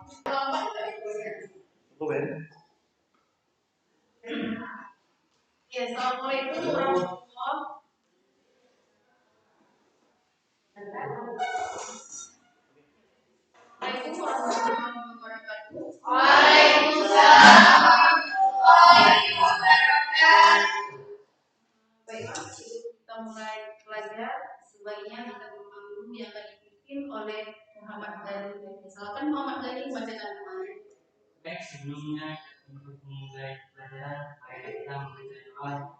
Ya, assalamualaikum warahmatullahi wabarakatuh. Waalaikumsalam warahmatullahi wabarakatuh. Baiklah, kita mulai belajar. Sebaiknya kita berulang dulu yang akan dipimpin oleh Muhammad Ghani. Silakan Muhammad Ghani bacakan kemarin. Baik, sebelumnya untuk memulai pelajaran, kita membaca doa.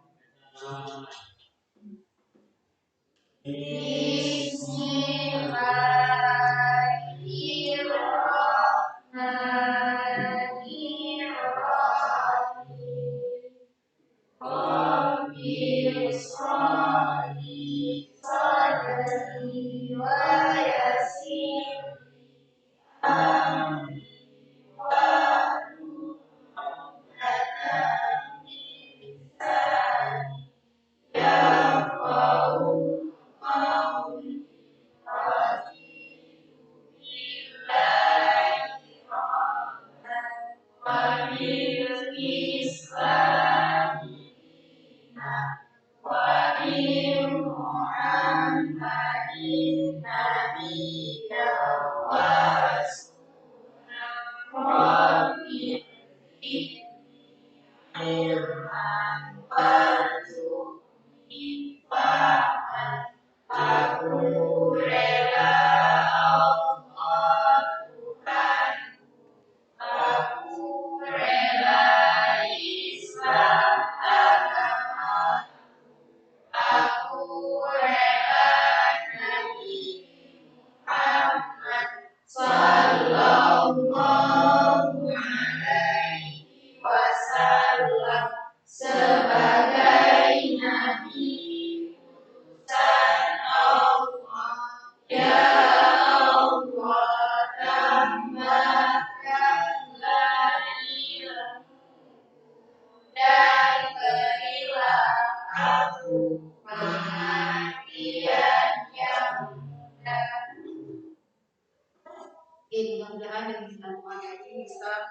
Mudah-mudahan yang semuanya ini bisa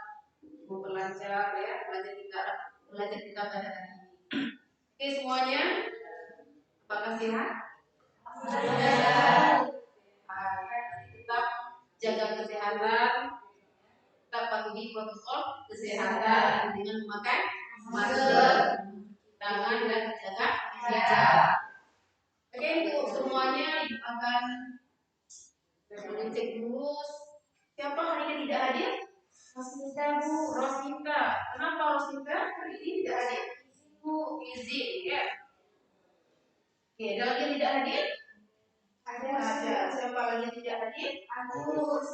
belajar ya, belajar kita pada hari ini. Oke semuanya, apakah sehat? Sehat. Tetap jaga kesehatan, tetap patuhi protokol kesehatan dengan memakai masker, tangan dan jaga jarak. Oke, untuk semuanya akan cek dulu siapa hari ini tidak hadir. Rosita Bu, Rosita. Kenapa Rosita hari ini tidak hadir? Bu izin ya. Oke, ada lagi yang tidak hadir? Ada. Siapa lagi yang tidak hadir? Agus.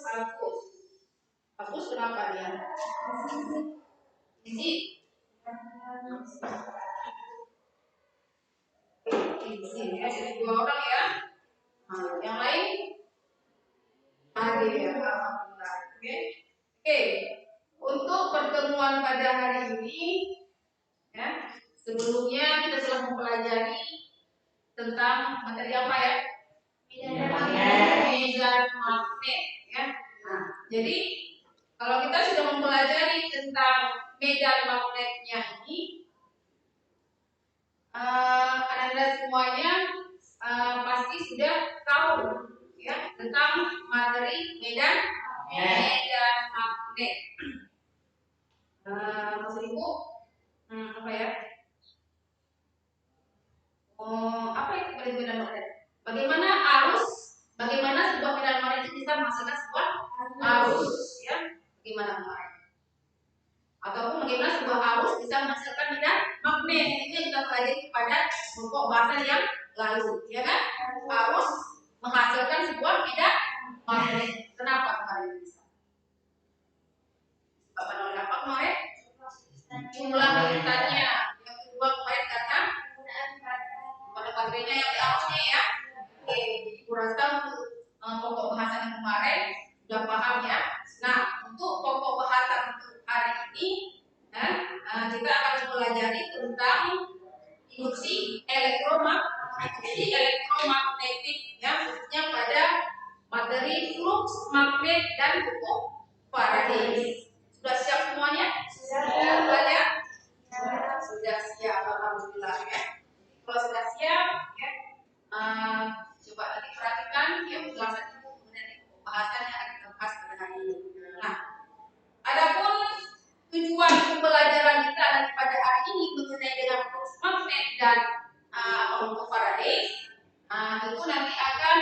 Agus kenapa dia? Izin. Izin ya. Jadi 2 orang ya. Nah, yang lain hadir ya. Alhamdulillah. Oke. Untuk pertemuan pada hari ini ya, sebelumnya kita telah mempelajari tentang materi apa ya? Medan magnet ya. Nah, jadi kalau kita sudah mempelajari tentang medan magnetnya ini, Anda semuanya pasti sudah tahu ya tentang materi medan magnet. Maksud Ibu apa ya? Apa itu medan magnet? Bagaimana sebuah medan magnet itu bisa menghasilkan sebuah arus ya? Bagaimana kemarin? Ataupun bagaimana sebuah arus bisa menghasilkan medan magnet? Ini yang kita pelajari pada pokok bahasan yang lalu, ya kan? Arus menghasilkan sebuah medan magnet. Kenapa kemarin bisa? Disebabkan oleh apa kemarin? Jumlah militannya. Yang kedua kemarin karena pada baterainya yang arusnya ya. Oke, jadi kurasa untuk pokok bahasan yang kemarin sudah paham ya. Nah, untuk pokok bahasan untuk hari ini kita akan mempelajari tentang induksi elektromagnetik ya, khususnya pada materi flux magnet dan pokok Faraday. Parades. Sudah siap semuanya? Sudah. Sudah siap, alhamdulillah ya. Kalau sudah siap, ya, coba nanti perhatikan ya penjelasan ibu mengenai pembahasan yang akan kita bahas pada hari ini. Nah, adapun tujuan pembelajaran kita nanti pada hari ini mengenai dengan flux magnet dan kelompok Faraday, itu nanti akan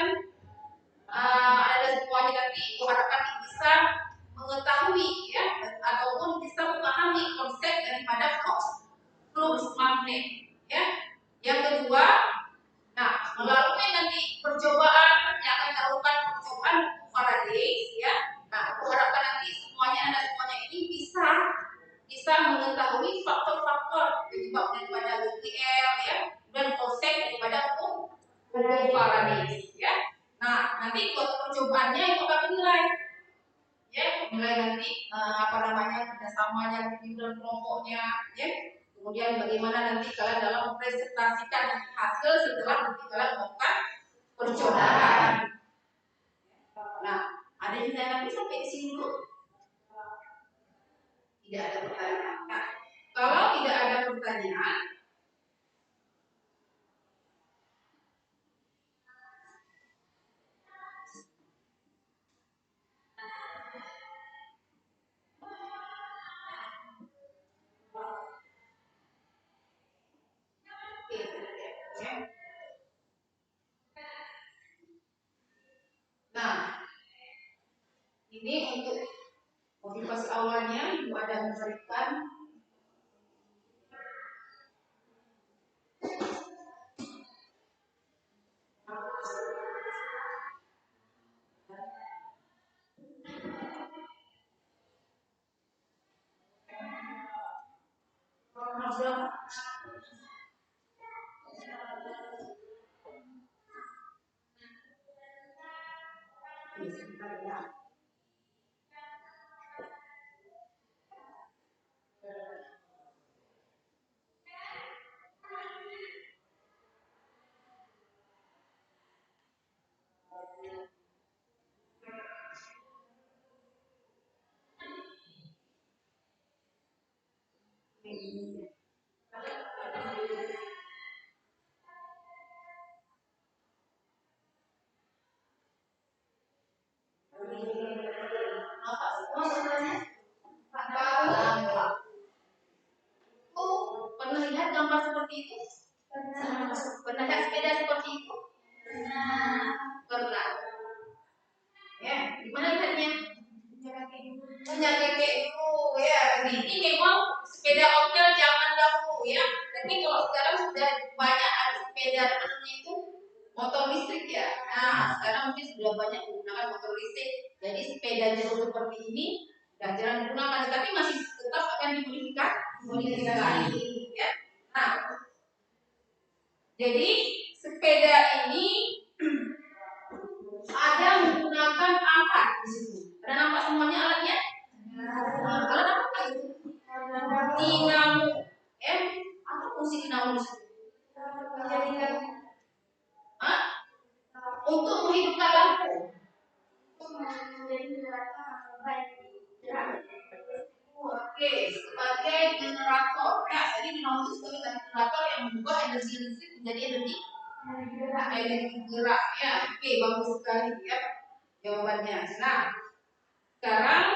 ada semuanya nanti diharapkan bisa mengetahui ya ataupun bisa memahami konsep daripada flux magnet ya. Yang kedua, nah melalui nanti percobaan yang akan dilakukan percobaan Faraday ya. Nah, aku harapkan nanti semuanya ini bisa mengetahui faktor-faktor penyebab daripada UTL ya dan konsep daripada Faraday ya. Nah, nanti buat percobaannya itu akan menilai ya, menilai nanti kerjasamanya di dalam kelompoknya ya. Kemudian bagaimana nanti kalian dalam mempresentasikan hasil setelah nanti kalian melakukan percobaan. Nah, ada yang nanti sampai di sini dulu. Tidak ada pertanyaan. Nah, kalau tidak ada pertanyaan, nah, ini untuk motivasi awalnya Ibu ada memberikan pernah lihat gambar seperti itu? Pernah lihat sepeda seperti itu? Pernah. Ya, gimana lihatnya? Punya kakek dulu ya. Ini memang sepeda ontel zaman dahulu ya. Tapi kalau sekarang sudah banyak ada sepeda itu motor listrik ya. Nah, sekarang mungkin sudah banyak menggunakan motor listrik. Jadi sepeda jalur seperti ini sudah jarang digunakan, tapi masih tetap akan dimodifikasi ya. Nah, jadi sepeda ini ada menggunakan alat di situ. Ada nampak semuanya alatnya? Alat apa itu? Dinamo. Apa fungsi dinamo di situ? Untuk menghidupkan lampu. Oke, sebagai generator. Ya, jadi dinamo itu sebagai generator yang mengubah energi listrik menjadi energi gerak. Ya, oke, bagus sekali ya jawabannya. Nah, sekarang,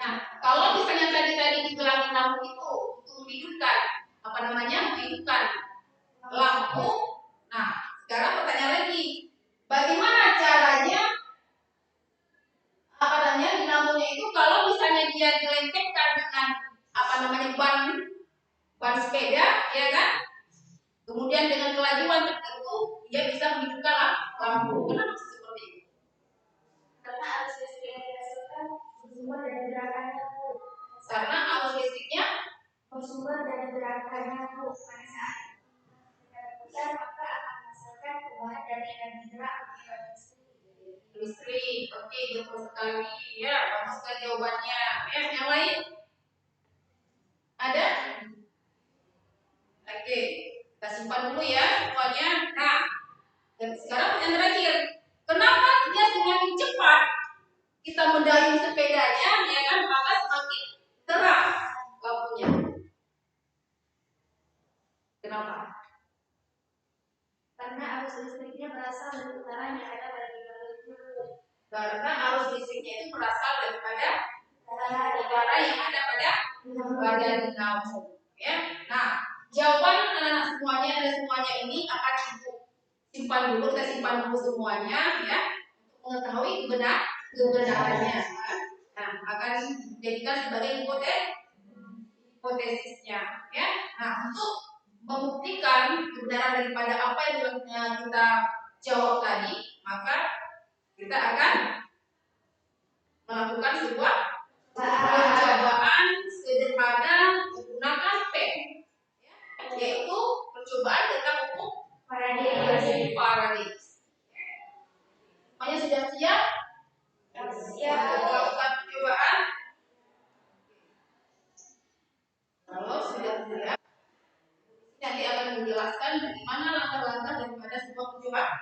nah kalau misalnya tadi dibilang dinamo itu untuk menghidupkan menghidupkan lampu. Nah, sekarang pertanyaan lagi, bagaimana caranya dinamonya itu kalau misalnya dia dilengketkan dengan ban sepeda, ya kan? Kemudian dengan kelajuan tertentu dia bisa menghidupkan lampu. Kenapa seperti itu? Karena arus listrik yang dihasilkan bersumber dari gerakannya. Karena arus listriknya bersumber dari gerakannya pada saat kita maka akan menghasilkan perubahan dari energi gerak listrik. Oke, betul sekali ya, bagus sekali jawabannya. Ya, yang lain ada? Oke, kita simpan dulu ya semuanya. Nah, dan sekarang yang terakhir, kenapa dia semakin cepat kita mendayung sepeda hidupnya itu berasal daripada udara yang ada pada badan kamu. Ya. Nah, jawaban anak-anak semuanya dan semuanya ini akan ibu simpan dulu, kita simpan dulu semuanya ya, untuk mengetahui kebenarannya. Nah, akan dijadikan sebagai hipotesisnya ya. Nah, untuk membuktikan kebenaran daripada apa yang kita jawab tadi, maka kita akan melakukan sebuah percobaan sederhana menggunakan pen, yaitu percobaan tentang hukum Faraday. Semuanya sudah siap? Siap. Melakukan percobaan. Kalau sudah siap, nanti akan menjelaskan bagaimana langkah-langkah daripada sebuah percobaan.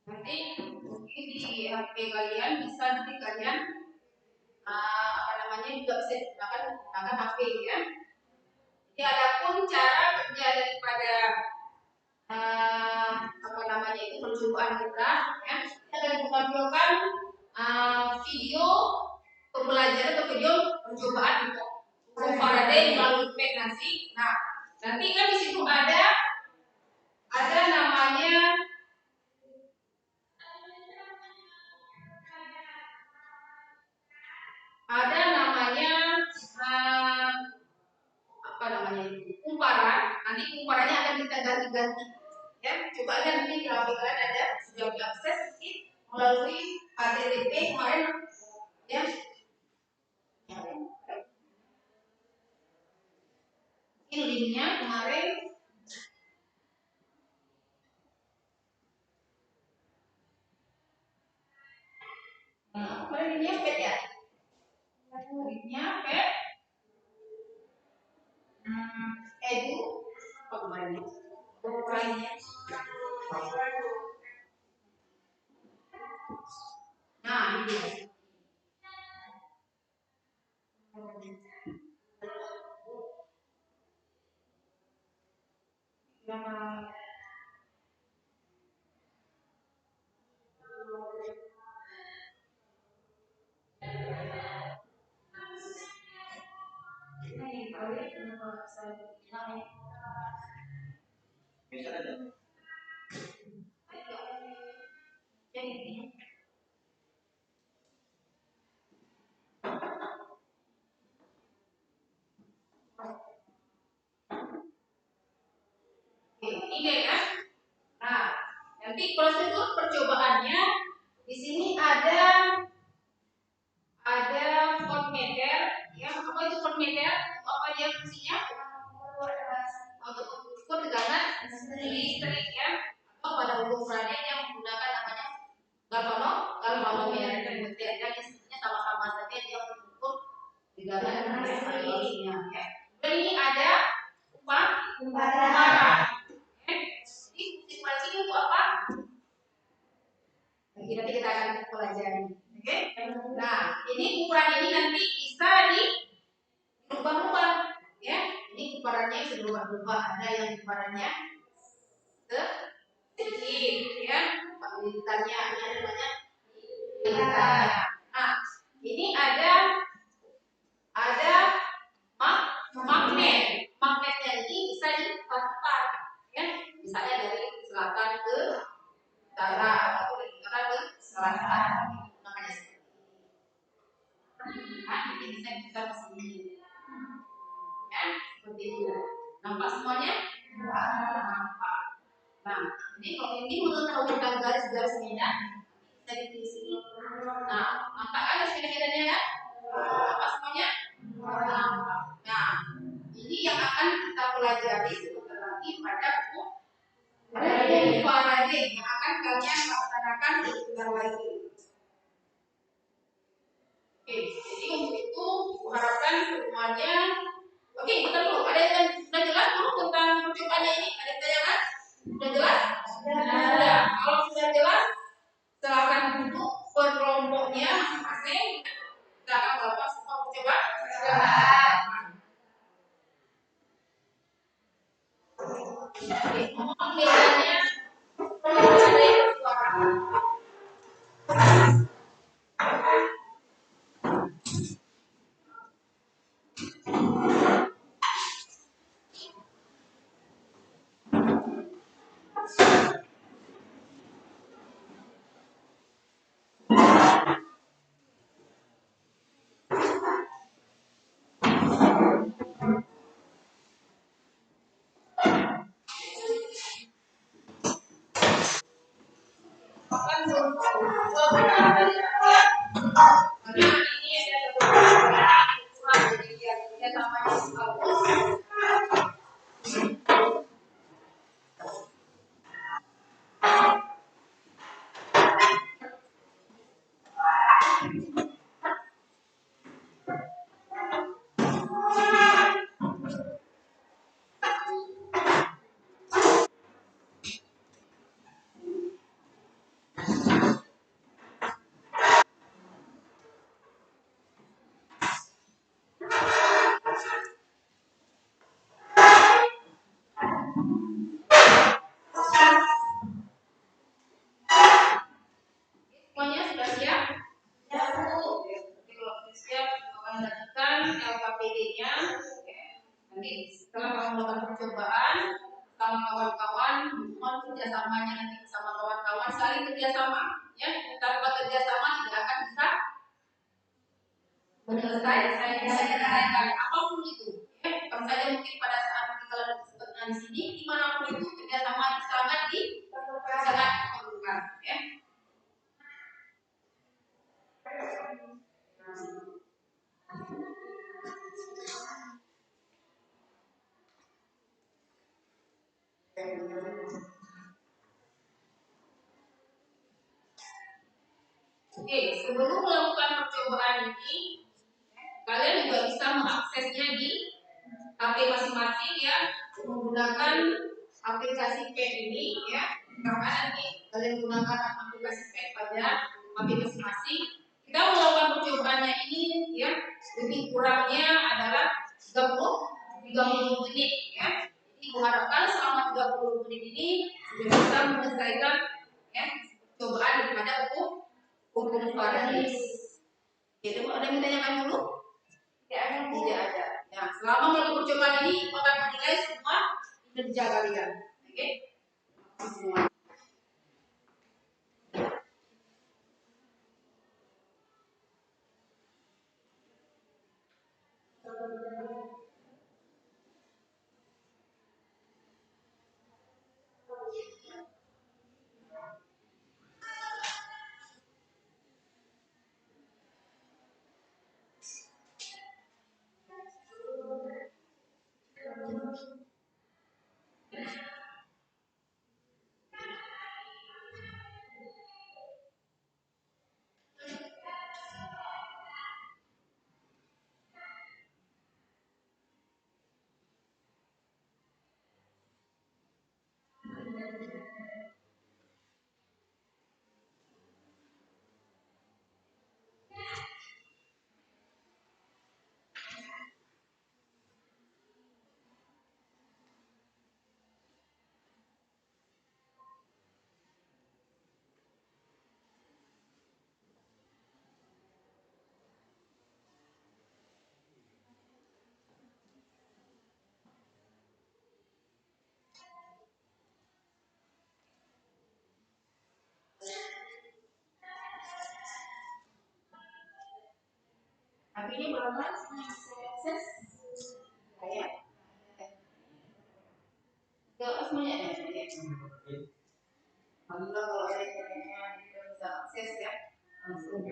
Nanti mungkin di HP kalian bisa nanti kalian juga bisa menggunakan HP ya. Jadi adapun cara kerja daripada itu percobaan kita ya, kita akan menampilkan video pembelajaran atau video percobaan untuk Faraday melalui pen nanti. Nah, nanti kan di situ ada namanya kumparan. Nanti kumparannya akan kita ganti-ganti ya. Coba aja nanti di HP kalian ada sudah diakses melalui HTTP kemarin ya. Ini linknya kemarin. Kemarin linknya pet ya. Linknya pet. Edu apa kemarin? Lainnya. Nah, ini. Ini ya. Nah, nanti prosedur percobaannya di sini ada voltmeter ya. Apa itu voltmeter? Apa dia fungsinya? Untuk mengukur tegangan listrik ya. Atau pada hukum Faraday yang menggunakan namanya galvanometer dan meter isinya sama-sama saja dia mengukur tegangan listriknya ya. Dan ini ada kumparan. Ini untuk apa? Nanti kita akan pelajari. Oke? Nah, ini ukuran ini nanti bisa dirubah-rubah, ya. Ini ukurannya bisa berubah-ubah. Ada yang ukurannya sedikit, ya. Lilitannya, ini namanya lilitannya. Nah, ini ada magnet. Magnetnya ini bisa diputar, ya. Misalnya dari selatan ke utara atau dari utara ke selatan. Namanya ini bisa kesini. Ya, seperti itu. Nampak semuanya? Nampak. Nah, ini kalau ini mengetahui tentang garis-garis medan bisa ditulis ini. Nah, nampak kan garis medannya kan? Nampak semuanya? Nampak. Nah, ini yang akan kita pelajari sebentar lagi pada buku Faraday yang akan kalian laksanakan sebentar lagi. Karena ini ada kurang jadi dia tamanya bagus. Semuanya sudah siap? Ya, Bu. Kalau siap, akan lanjutkan LKPD-nya. Nanti setelah kamu melakukan percobaan sama kawan-kawan, mohon kerjasamanya nanti sama kawan-kawan saling kerjasama. Ya, tanpa kerjasama tidak akan bisa menyelesaikan apapun itu. Ya, bukan saja mungkin pada saat kita di sini, dimanapun itu kerjasama sangat diperlukan. Ya. Oke, sebelum melakukan percobaan ini, kalian juga bisa mengaksesnya di HP masing-masing ya, menggunakan aplikasi Pen ini ya. Karena nanti kalian gunakan aplikasi Pen pada HP masing-masing. Kita melakukan percobaannya ini ya, lebih kurangnya adalah 30 menit ya. Jadi diharapkan selama 30 menit ini sudah bisa menyelesaikan ya percobaan daripada hukum Paradis. Jadi ada yang ditanyakan dulu? Tidak ada. Nah, selama melakukan percobaan ini akan menilai semua kinerja kalian. Oke? Tapi ini berapa akses? Kayak semuanya ada. Alhamdulillah kalau ada internetnya kita bisa akses ya langsung.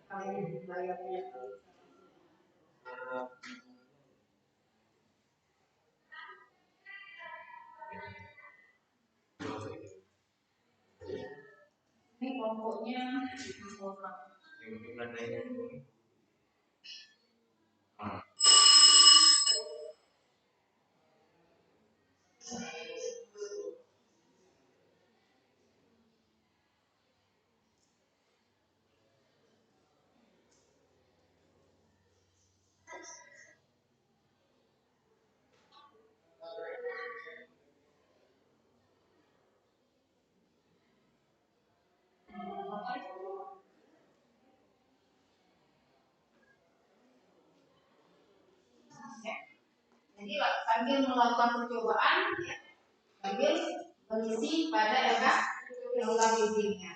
Kalian layarnya. Ini kelompoknya jadi sambil melakukan percobaan ya, sambil mengisi pada LKPD-nya.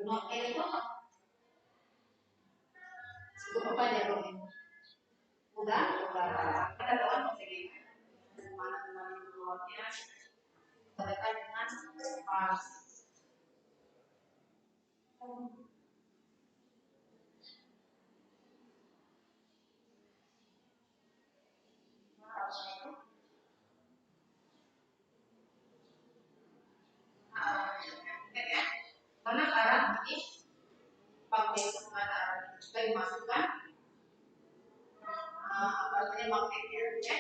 Note itu untuk apa aja dong? Udah ada doang segini. Mana keluarnya? Pas. Karena arah ini pakai semuanya sudah dimasukkan apa namanya magnetnya ya.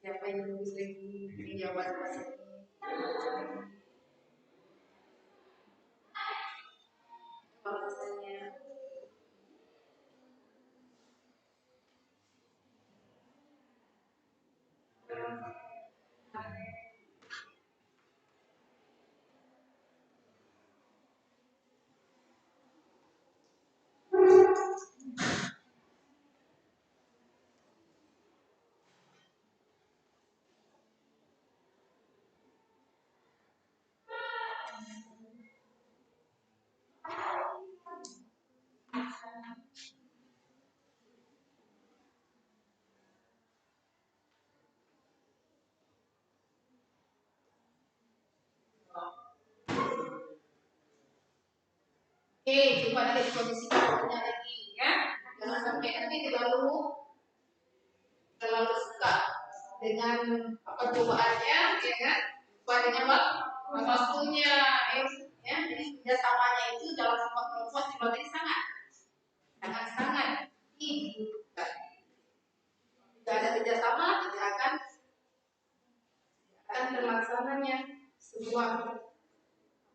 Siapa yang nulis lagi jawaban bahasanya. Oke, coba dari kondisi kamunya lagi ya. Jangan sampai nanti terlalu suka dengan percobaannya, ya kan? Suka dengan waktunya, ya. Jadi kerjasamanya itu dalam sebuah kelompok juga sangat terlaksananya sebuah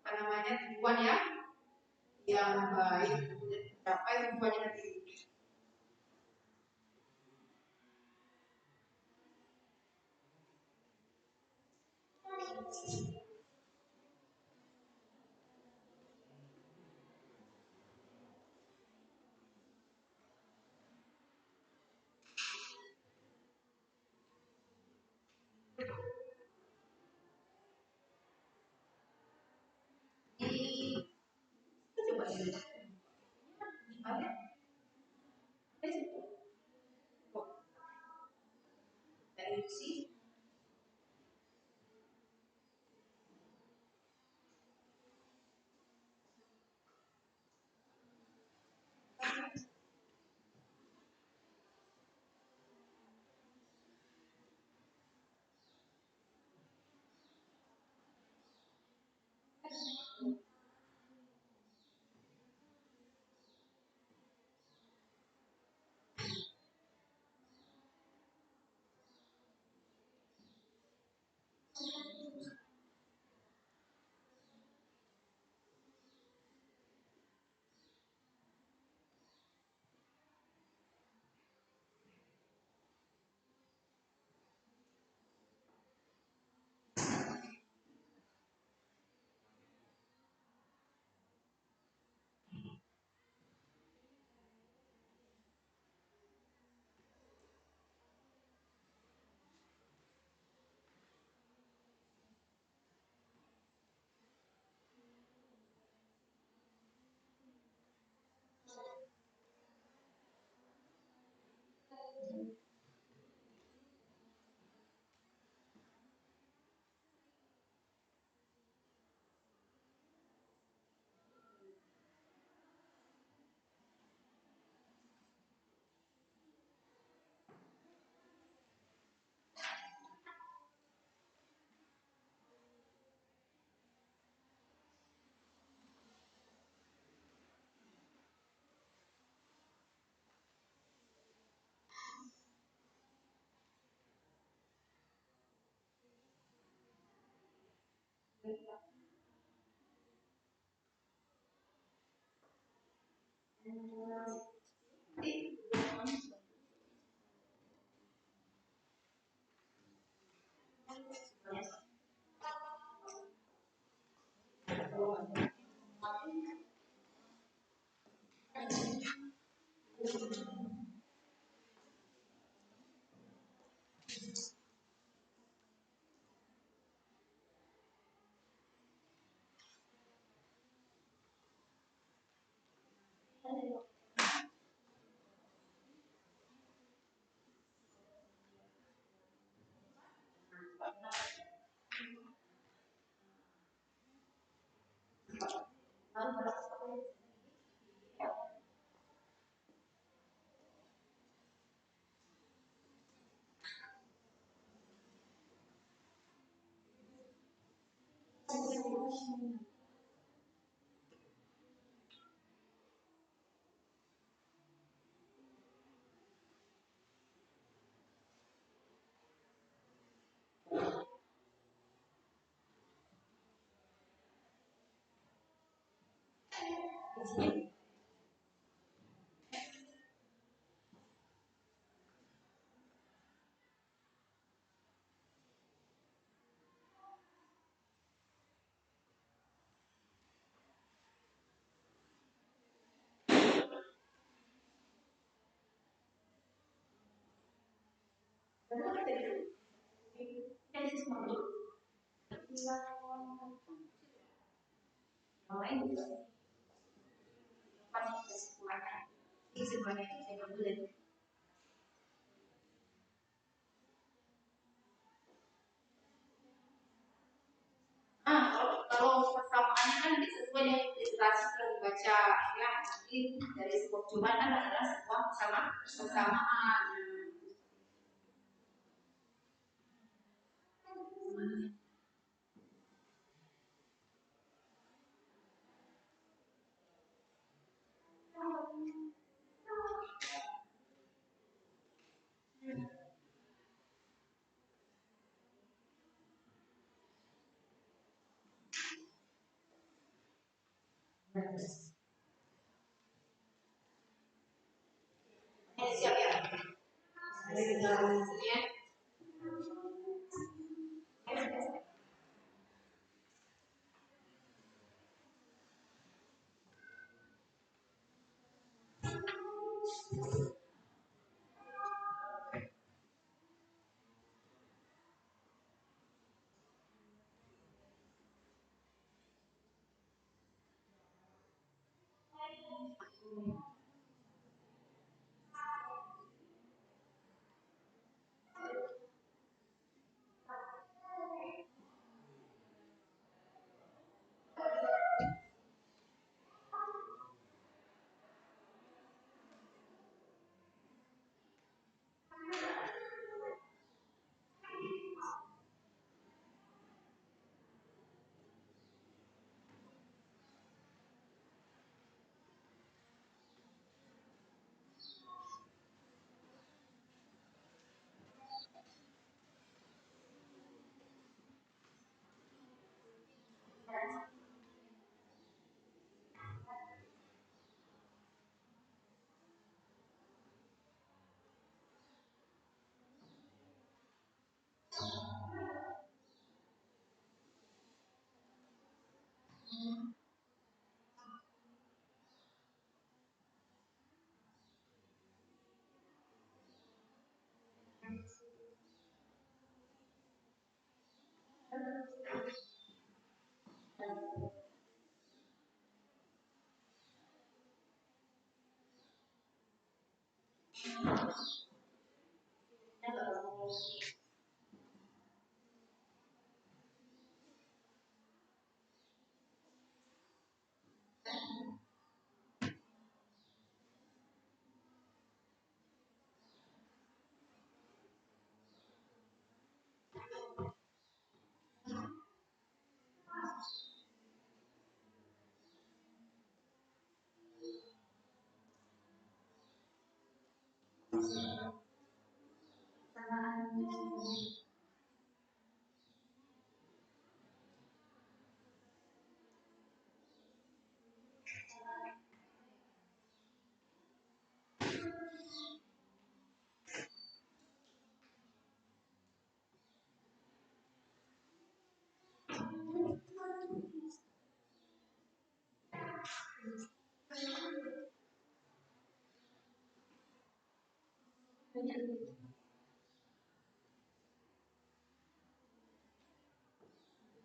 tujuan yang baik kemudian mencapai tujuannya nanti. Coba ini ada dari sih kalau persamaannya kan sesuai dengan ilustrasi yang dibaca ya, nanti dari sebuah tujuan kan adalah sebuah persamaan. Siap ya. Dari dalam sini ya.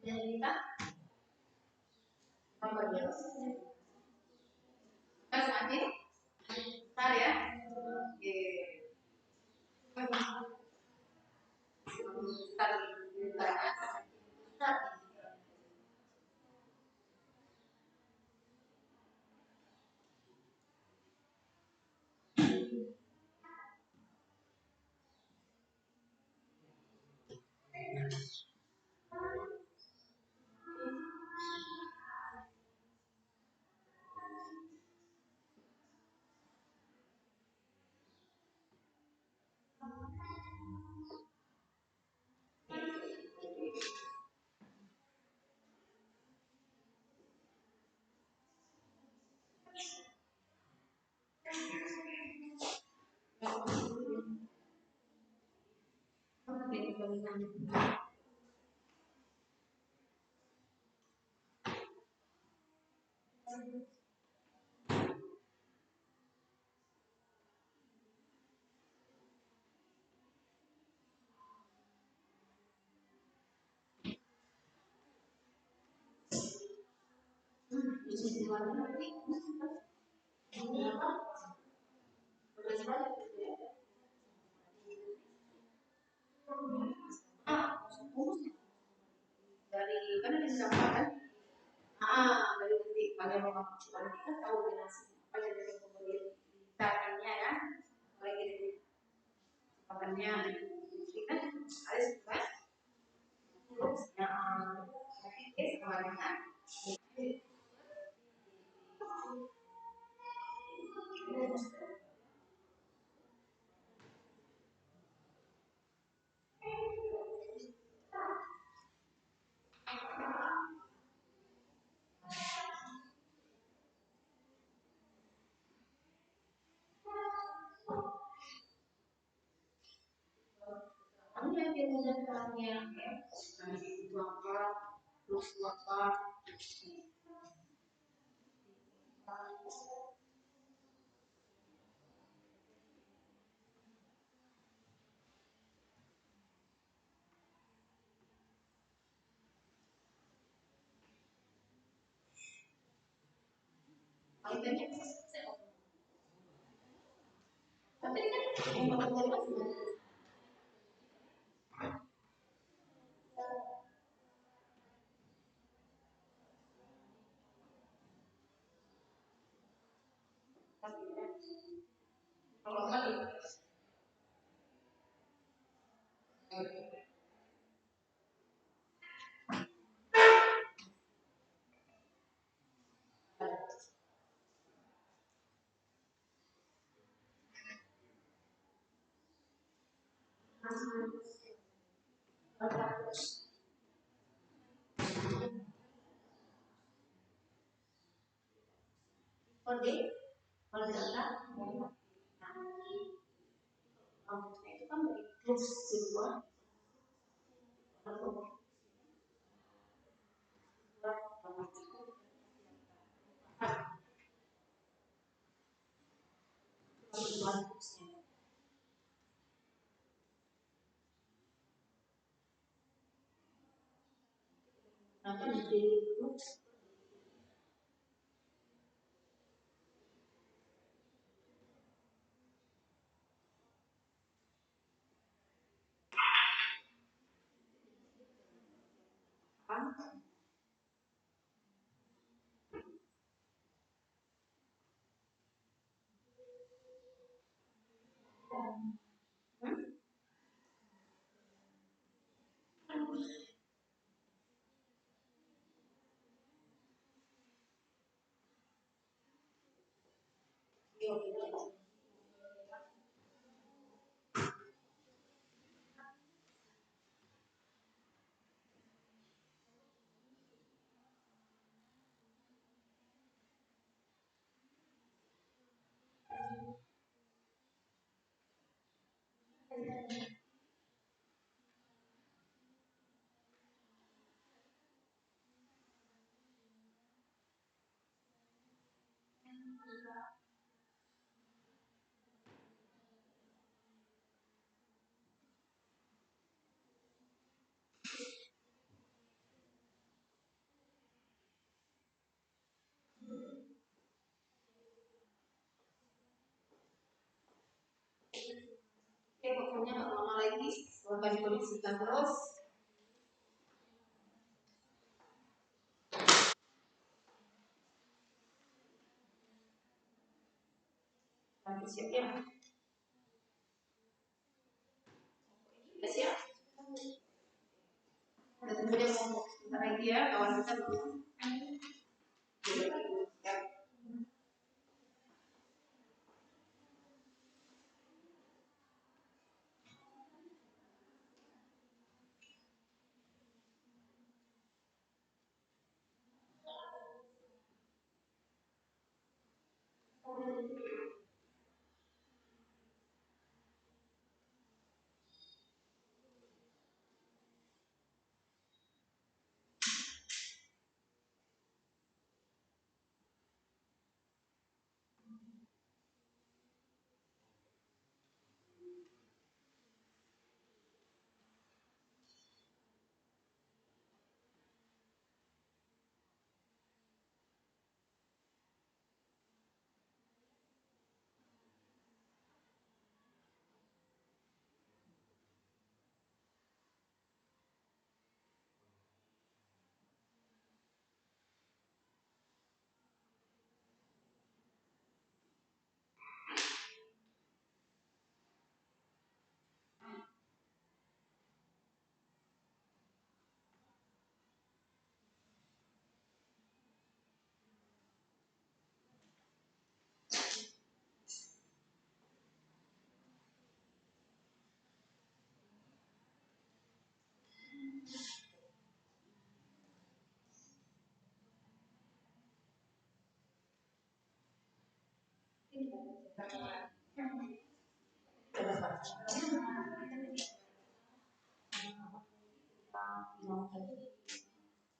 Jadi kita nomor kita semakin besar ya. Oke. Besar besar. Dari kan ada siapa kan? Dari titik pada memang kita tahu generasi apa yang dari kemudian targetnya ya, mulai dari makanya kita ada sebuah yang semuanya. perannya ya, itu apa, terus apa, paling banyak tapi kan kalau kan kode kalau data itu kan dari plus kedua atau nanti di plus Oke, pokoknya nggak lama lagi setelah dikondisikan terus nanti siap ya, udah siap. Ada temennya mau sebentar lagi ya kawan kita dulu.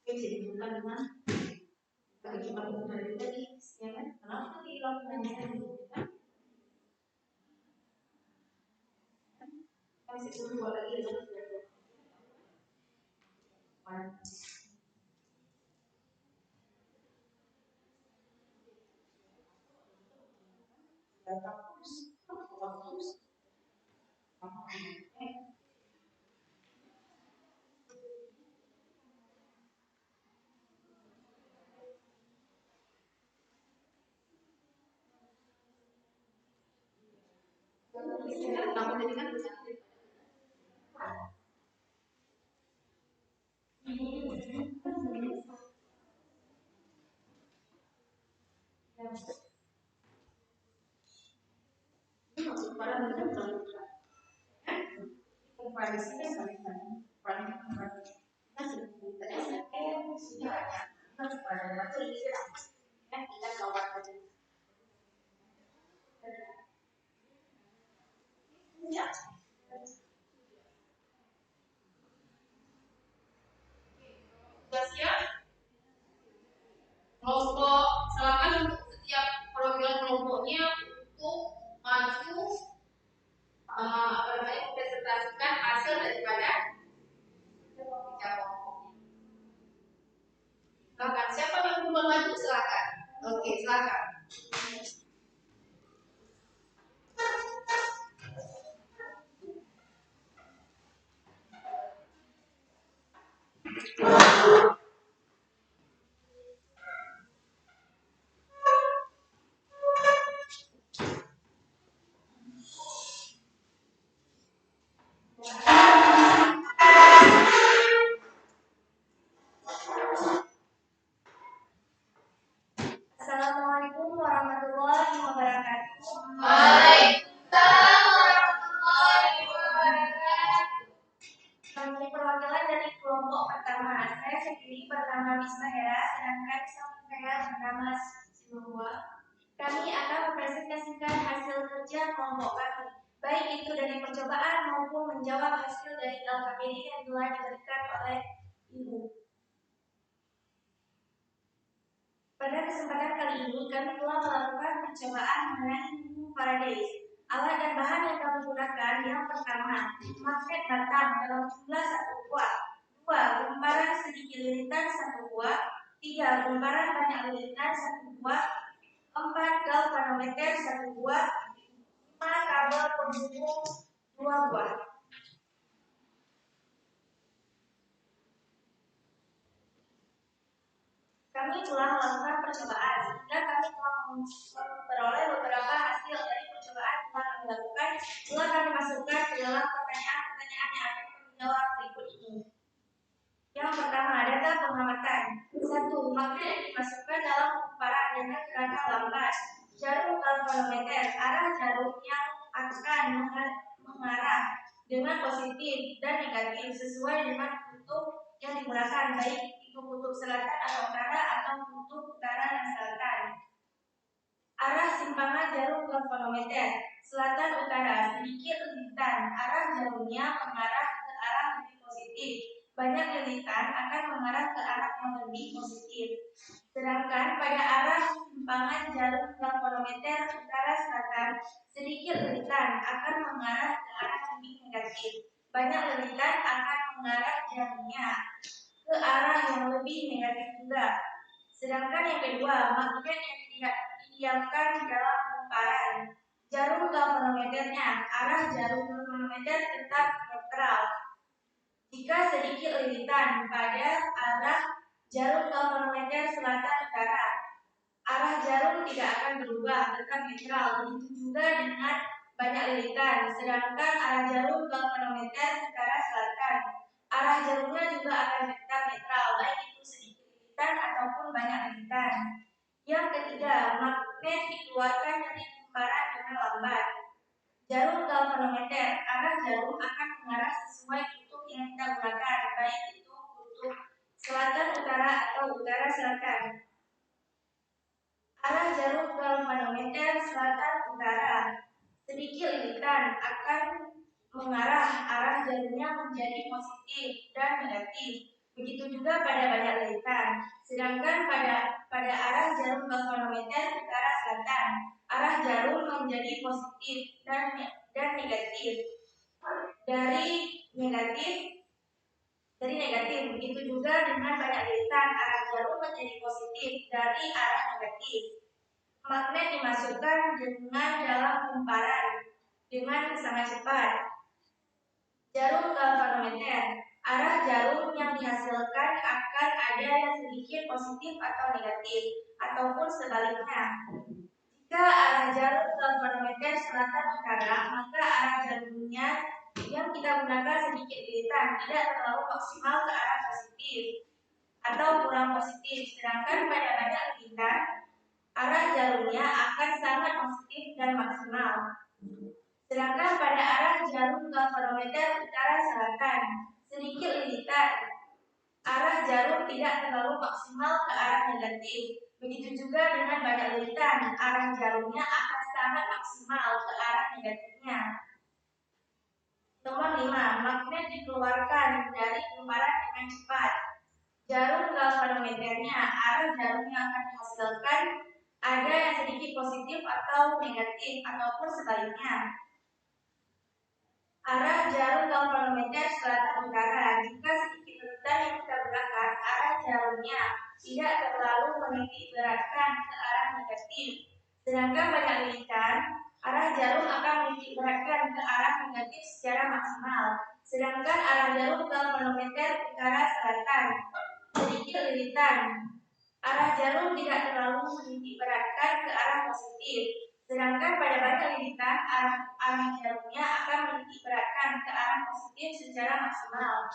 bisa ditentukan dengan bagi cuma dari tadi, ya kan? Kenapa dilakukan kan? Masih dua lagi kelompok silakan untuk setiap program kelompoknya untuk maju mempresentasikan hasil daripada tiga kelompoknya. Silakan, siapa yang belum maju silakan. Oke, silakan. Assalamualaikum warahmatullahi wabarakatuh. Waalaikumsalam warahmatullahi wabarakatuh. Kami perwakilan dari kelompok pertama. Saya sendiri bernama Bisma Hera, sedangkan saudara saya bernama Silwa. Kami akan mempresentasikan hasil kerja kelompok kami, baik itu dari percobaan maupun menjawab hasil dari LKPD yang telah diberikan oleh Ibu. Pada kesempatan kali ini, kami telah melakukan percobaan mengenai buku Parades. Alat dan bahan yang kami gunakan yang pertama, magnet batang dalam jumlah 1 buah, 2 lembaran sedikit lilitan 1 buah, 3 lembaran banyak lilitan 1 buah, 4 galvanometer 1 buah, 5 kabel penghubung 2 buah. Kami telah melakukan percobaan sehingga kami telah memperoleh beberapa hasil dari percobaan yang kami lakukan. Telah kami masukkan ke dalam pertanyaan-pertanyaan yang akan kami jawab berikut ini. Yang pertama, data pengamatan. 1. Magnet yang dimasukkan dalam pengumparan dengan kerangka lambat. Jarum galvanometer, arah jarum yang akan mengarah dengan positif dan negatif sesuai dengan kutub yang digunakan, baik itu kutub selatan atau utara atau kutub utara dan selatan. Arah simpangan jarum galvanometer, selatan utara, sedikit lilitan, arah jarumnya mengarah ke arah lebih positif. Banyak lilitan akan mengarah ke arah yang lebih positif. Sedangkan pada arah simpangan jarum galvanometer utara selatan, sedikit lilitan akan mengarah ke arah lebih negatif. Banyak lilitan akan mengarah jarumnya ke arah yang lebih negatif juga. Sedangkan yang kedua, magnet yang tidak didiamkan dalam pengumparan. Jarum galvanometernya, arah jarum galvanometer tetap netral. Jika sedikit lilitan pada arah jarum galvanometer selatan utara, arah jarum tidak akan berubah, tetap netral. Begitu juga dengan banyak lilitan. Sedangkan arah jarum galvanometer utara selatan, arah jarumnya juga akan tetap netral, baik itu sedikit lilitan ataupun banyak lilitan. Yang ketiga, magnet dikeluarkan dari pengumparan dengan lambat. Jarum galvanometer, arah jarum akan mengarah sesuai kutub yang kita gunakan, baik itu kutub selatan utara atau utara selatan. Arah jarum galvanometer selatan utara, sedikit lilitan akan mengarah arah jarumnya menjadi positif dan negatif. Begitu juga pada banyak lilitan. Sedangkan pada arah jarum galvanometer ke arah selatan, arah jarum menjadi positif dan negatif. Dari negatif. Begitu juga dengan banyak lilitan, arah jarum menjadi positif dari arah negatif. Magnet dimasukkan dengan dalam kumparan dengan sangat cepat. Jarum galvanometer, arah jarum yang dihasilkan akan ada yang sedikit positif atau negatif, ataupun sebaliknya. Jika arah jarum galvanometer selatan utara, maka arah jarumnya yang kita gunakan sedikit lilitan, tidak terlalu maksimal ke arah positif atau kurang positif. Sedangkan pada banyak lilitan, arah jarumnya akan sangat positif dan maksimal. Sedangkan pada arah jarum galvanometer utara selatan, sedikit lilitan, arah jarum tidak terlalu maksimal ke arah negatif. Begitu juga dengan banyak lilitan, arah jarumnya akan sangat maksimal ke arah negatifnya. Nomor 5, magnet dikeluarkan dari kumparan dengan cepat. Jarum galvanometernya, arah jarum yang akan dihasilkan ada yang sedikit positif atau negatif, ataupun sebaliknya. Arah jarum galvanometer selatan utara, jika sedikit lilitan yang kita gunakan, arah jarumnya tidak terlalu menitik beratkan ke arah negatif. Sedangkan banyak lilitan, arah jarum akan menitik beratkan ke arah negatif secara maksimal. Sedangkan arah jarum galvanometer utara selatan, sedikit lilitan, arah jarum tidak terlalu menitik beratkan ke arah positif. Sedangkan pada banyak lilitan, arah jarumnya akan menitik beratkan ke arah positif secara maksimal.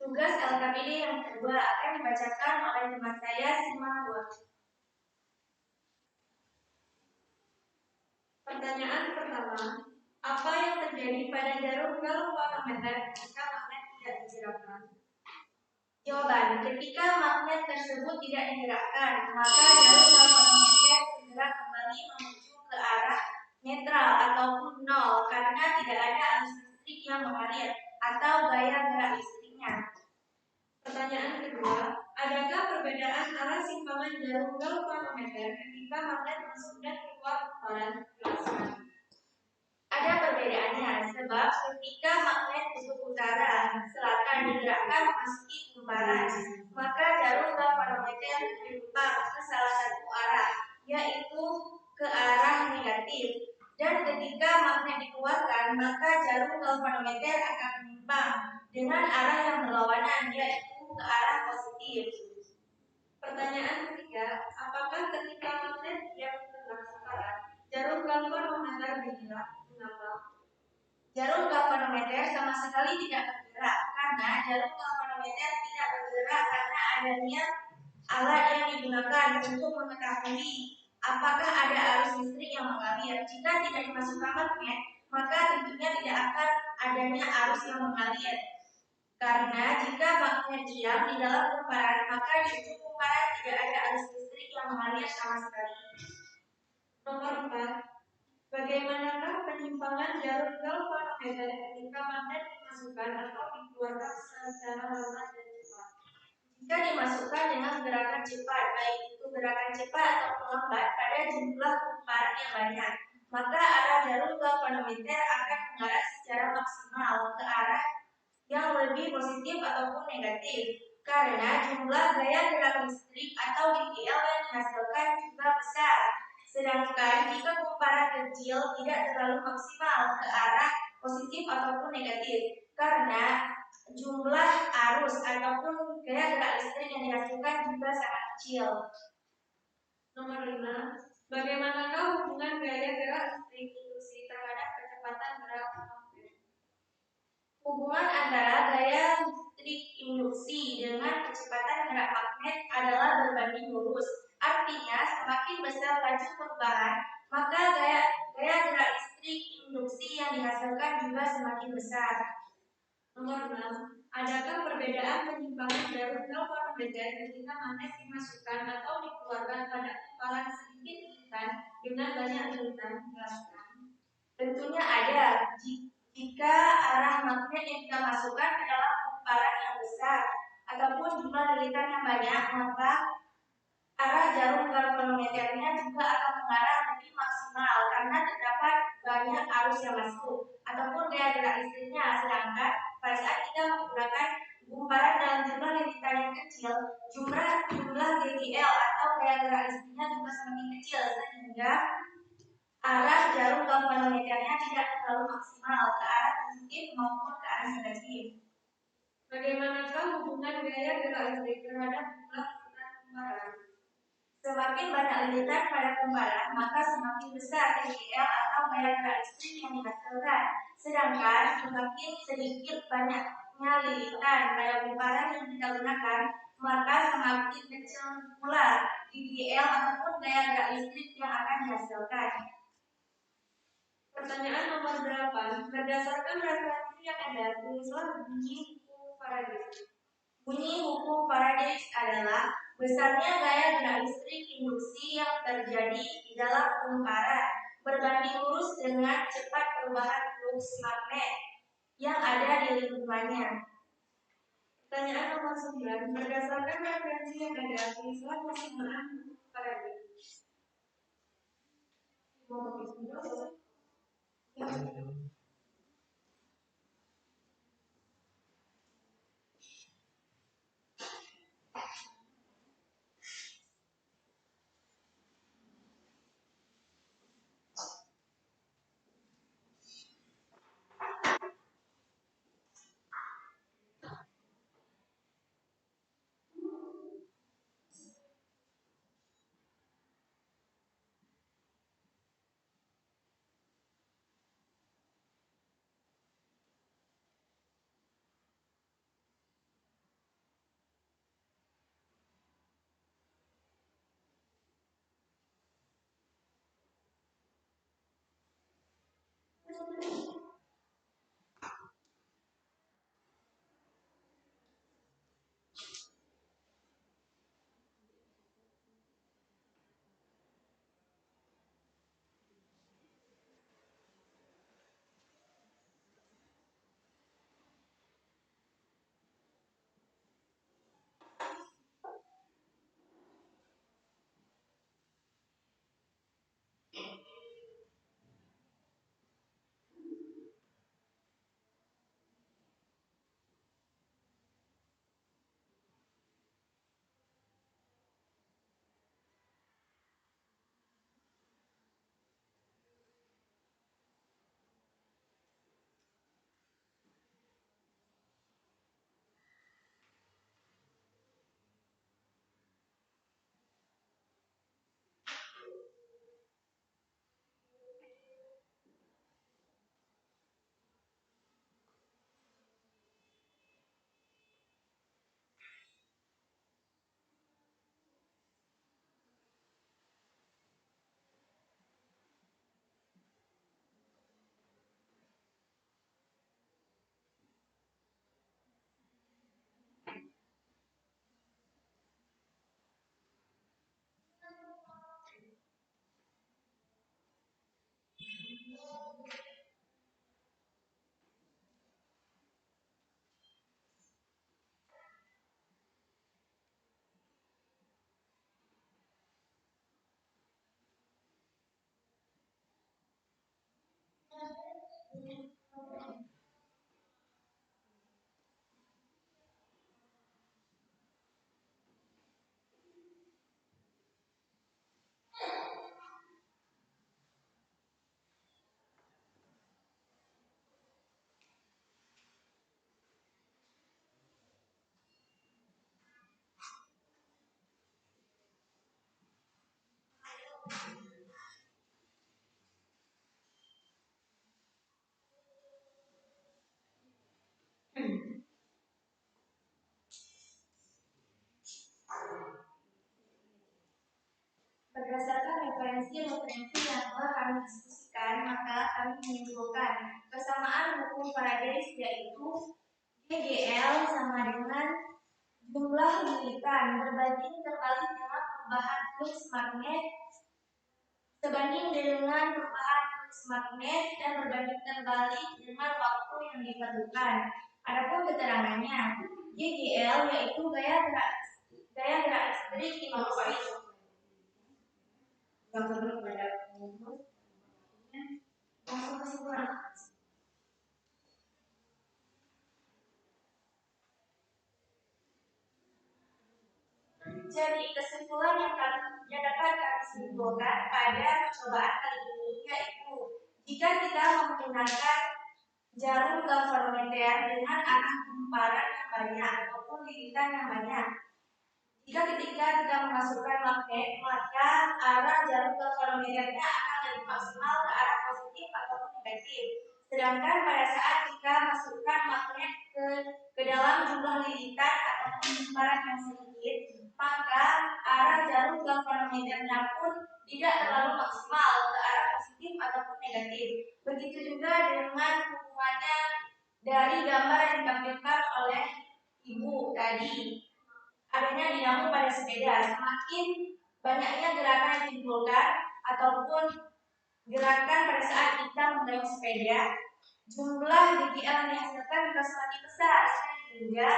Tugas LKPD yang kedua akan dibacakan oleh teman saya, Simantua. Pertanyaan pertama, apa yang terjadi pada jarum galvanometer jika magnet tidak digerakkan? Jawaban, ketika magnet tersebut tidak digerakkan, maka jarum galvanometer bergerak kembali menuju ke arah netral ataupun nol karena tidak ada arus listrik yang mengalir atau gaya gerak listriknya. Pertanyaan kedua, adakah perbedaan arah simpangan jarum galvanometer ketika magnet masuk dan keluar kumparan? Jelaskan. Ada perbedaannya, sebab ketika magnet kutub utara selatan digerakkan memasuki kumparan, maka jarum galvanometer menyumbang ke salah satu arah, yaitu ke arah negatif. Dan ketika magnet dikeluarkan, maka jarum galvanometer akan menyimpang dengan arah yang berlawanan, yaitu ke arah positif. Pertanyaan ketiga, apakah ketika magnet yang tengah separan, jarum galvanometer bergerak? Mengapa? Jarum galvanometer sama sekali tidak bergerak karena jarum galvanometer tidak bergerak karena adanya alat yang digunakan untuk mengetahui apakah ada arus listrik yang mengalir. Jika tidak dimasukkan magnet, maka tentunya tidak akan adanya arus yang mengalir. Karena jika magnet diam di dalam kumparan, maka di ujung kumparan tidak ada arus listrik yang mengalir sama sekali. Nomor 4. Bagaimanakah penyimpangan jarum galvanometer ketika magnet dimasukkan atau dikeluarkan secara lambat dan cepat? Jika dimasukkan dengan gerakan cepat, baik itu gerakan cepat atau lambat pada jumlah kumparan yang banyak, maka arah jarum galvanometer akan mengarah secara maksimal ke arah yang lebih positif ataupun negatif, karena jumlah gaya gerak listrik atau GGL yang dihasilkan juga besar. Sedangkan jika kumparan kecil tidak terlalu maksimal ke arah positif ataupun negatif, karena jumlah arus ataupun gaya gerak listrik yang dihasilkan juga sangat kecil. Nomor 5, bagaimanakah hubungan gaya gerak listrik induksi terhadap kecepatan gerak magnet? Hubungan antara gaya listrik induksi dengan kecepatan gerak magnet adalah berbanding lurus. Artinya, semakin besar laju perubahan, maka gaya gerak listrik induksi yang dihasilkan juga semakin besar. Nomor 6. Adakah perbedaan penyimpangan jarum galvanometer ketika magnet dimasukkan atau dikeluarkan pada kumparan sedikit lilitan dengan banyak lilitan dijelaskan. Tentunya ada jika arah magnet yang kita masukkan ke dalam kumparan yang besar ataupun jumlah lilitan yang banyak, maka arah jarum galvanometernya juga akan mengarah lebih maksimal karena terdapat banyak arus yang masuk ataupun daya gerak listriknya. Sedangkan pada saat kita menggunakan kumparan dalam jumlah lilitan yang kecil, jumlah GGL atau daya gerak listriknya juga semakin kecil sehingga arah jarum galvanometernya tidak terlalu maksimal ke arah positif maupun ke arah negatif. Bagaimanakah hubungan daya gerak listrik terhadap jumlah lilitan kumparan? Semakin banyak lilitan pada kumparan, maka semakin besar GGL atau daya gerak listrik yang dihasilkan. Sedangkan semakin sedikit banyaknya lilitan pada kumparan yang kita gunakan, maka semakin kecil pula GGL ataupun daya gerak listrik yang akan dihasilkan. Pertanyaan nomor 8. Berdasarkan referensi yang ada, tulislah bunyi hukum Faraday. Bunyi hukum Faraday adalah besarnya daya gerak listrik induksi yang terjadi di dalam kumparan berbanding lurus dengan cepat perubahan flux magnet yang ada di lingkungannya. Pertanyaan nomor 9. Berdasarkan referensi yang ada, tulislah kesamaan hukum Faraday. Berdasarkan referensi yang telah kami diskusikan, maka kami menyimpulkan kesamaan hukum Faraday yaitu GGL sama dengan jumlah lilitan berbanding terbalik dengan perubahan flux magnet sebanding dengan perubahan arus magnet dan berbanding terbalik dengan waktu yang diperlukan. Adapun keterangannya, GGL yaitu gaya gerak listrik induksi. Jadi kesimpulan yang dapat kami simpulkan pada percobaan kali ini yaitu jika kita menggunakan jarum galvanometer dengan arah gumparan yang banyak ataupun lilitan yang banyak, jika ketika kita memasukkan magnet maka arah jarum galvanometernya akan lebih maksimal ke arah positif ataupun negatif. Sedangkan pada saat kita masukkan magnet ke dalam jumlah lilitan ataupun gumparan yang sedikit, maka arah jarum galvanometernya pun tidak terlalu maksimal ke arah positif ataupun negatif. Begitu juga dengan hubungannya dari gambar yang ditampilkan oleh Ibu tadi, adanya dinamo pada sepeda. Semakin banyaknya gerakan yang ditimbulkan ataupun gerakan pada saat kita mengayuh sepeda, jumlah GGL yang dihasilkan juga semakin besar, sehingga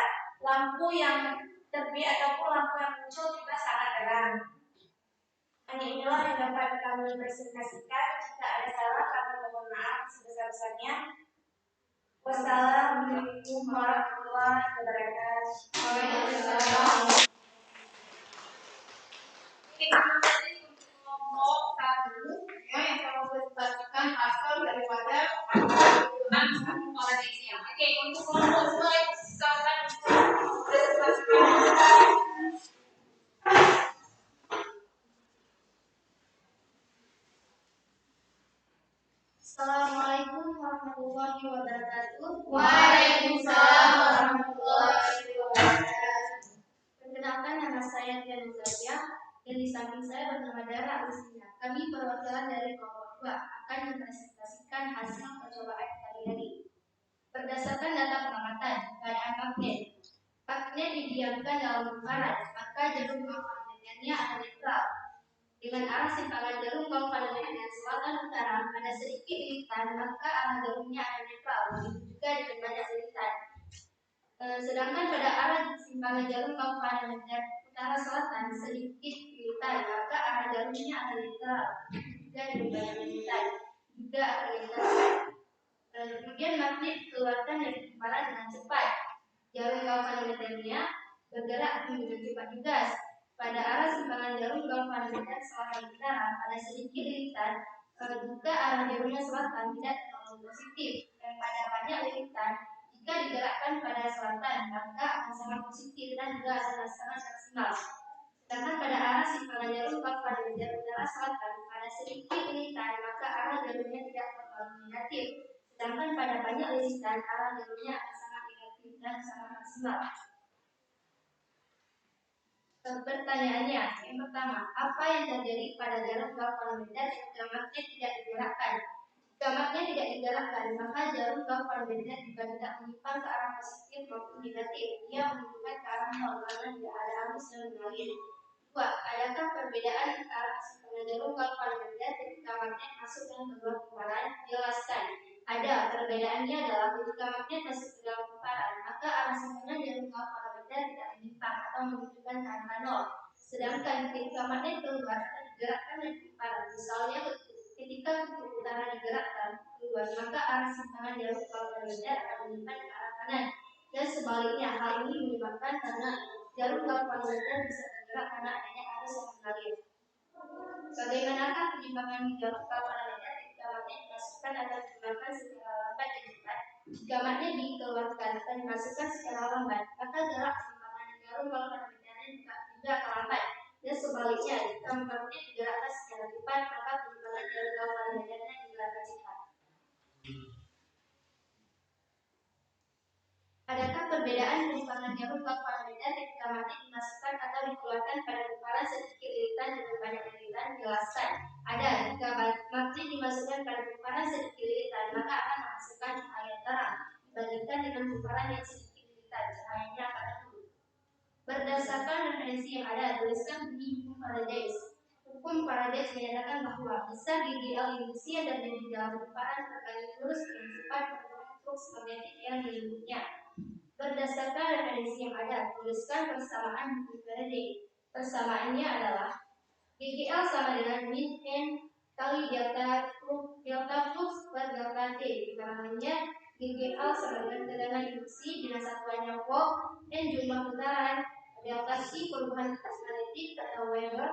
lampu yang terbit ataupun lampu yang muncul juga sangat terang. Hanya inilah yang dapat kami presentasikan. Jika ada salah, kami mohon maaf sebesar-besarnya. Wassalamualaikum warahmatullahi wabarakatuh. Waalaikumsalam. Kita tadi kelompok 1 ya, yang saya mau presentasikan hasil daripada penggunaan sarung Malaysia. Oke, untuk kelompok 2 silakan untuk presentasikan. Assalamualaikum warahmatullahi wabarakatuh. Waalaikumsalam warahmatullahi wabarakatuh. Perkenalkan, nama saya Tiana Zakia dan di samping saya bernama Dara Agustina. Kami perwakilan dari kelompok 2 akan mempresentasikan hasil percobaan kali ini. Berdasarkan data pengamatan keadaan magnet didiamkan dalam gumparan, maka jarum galvanometernya akan netral. Dengan arah simpangan jarum galvanometer selatan utara ada sedikit lilitan, maka arah jarumnya akan netral. Begitu juga dengan banyak lilitan. Sedangkan pada arah simpangan jarum galvanometer utara selatan sedikit lilitan, maka arah jarumnya akan netral. Juga dengan banyak lilitan, juga akan netral. Kemudian magnet dikeluarkan dari gumparan dengan cepat. Jarum galvanometernya bergerak dengan cepat juga. Pada arah simpangan jarum galvanometer selatan utara pada sedikit lilitan, juga arah jarumnya selatan tidak terlalu positif. Dan pada banyak lilitan, jika digerakkan pada selatan, maka akan sangat positif dan juga akan sangat maksimal. Sedangkan pada arah simpangan jarum galvanometer utara selatan pada sedikit lilitan, maka arah jarumnya tidak terlalu negatif. Sedangkan pada banyak lilitan, arah jarumnya akan sangat negatif dan sangat maksimal. Pertanyaannya, yang pertama, apa yang terjadi pada jarum galvanometer jika magnet tidak digerakkan? Jika magnet tidak digerakkan, maka jarum galvanometer juga tidak menyimpang ke arah positif maupun negatif. Ia menunjukkan ke arah nol karena tidak ada arus yang mengalir. 2. Adakah perbedaan antara simpangan jarum galvanometer ketika magnet masuk dalam kedua gumparan? Jelaskan. Ada. Perbedaannya adalah ketika magnet masuk ke dalam gumparan, maka arah simpangan jarum galvanometer tidak menyimpang atau menunjukkan ke arah nol. Sedangkan ketika magnet keluar atau digerakkan dari gumparan, misalnya ketika kutub utara digerakkan keluar, maka arah simpangan jarum galvanometer akan menyimpang ke arah kanan. Dan sebaliknya, hal ini menyebabkan karena jarum galvanometer bisa bergerak karena adanya arus yang mengalir. Bagaimanakah penyimpangan jarum galvanometer ketika magnet dimasukkan atau dikeluarkan secara lambat dan cepat? Jika magnet dikeluarkan atau dimasukkan secara lambat, maka gerak simpangan jarum galvanometernya juga akan lambat. Dan sebaliknya, jika magnet digerakkan secara cepat, maka penyimpangan jarum galvanometernya juga akan cepat. Adakah perbedaan penyimpangan jarum galvanometer ketika magnet dimasukkan atau dikeluarkan pada gumparan sedikit lilitan dengan banyak lilitan? Jelaskan. Ada. Jika magnet dimasukkan pada gumparan sedikit lilitan, maka akan menghasilkan cahaya terang dibandingkan dengan gumparan yang sedikit lilitan, cahayanya akan redup. Berdasarkan referensi yang ada, tuliskan bunyi hukum Faraday. Hukum Faraday menyatakan bahwa besar GGL induksi yang terjadi di dalam kumparan berbanding lurus dengan sifat pergerakan flux magnetik yang dilindunginya. Berdasarkan referensi yang ada, tuliskan persamaan buku Faraday. Persamaannya adalah GGL sama dengan min n kali delta flux per delta T. Keterangannya GGL sama dengan tegangan induksi dengan satuannya volt, n jumlah putaran, delta C perubahan flux magnetik atau Weber,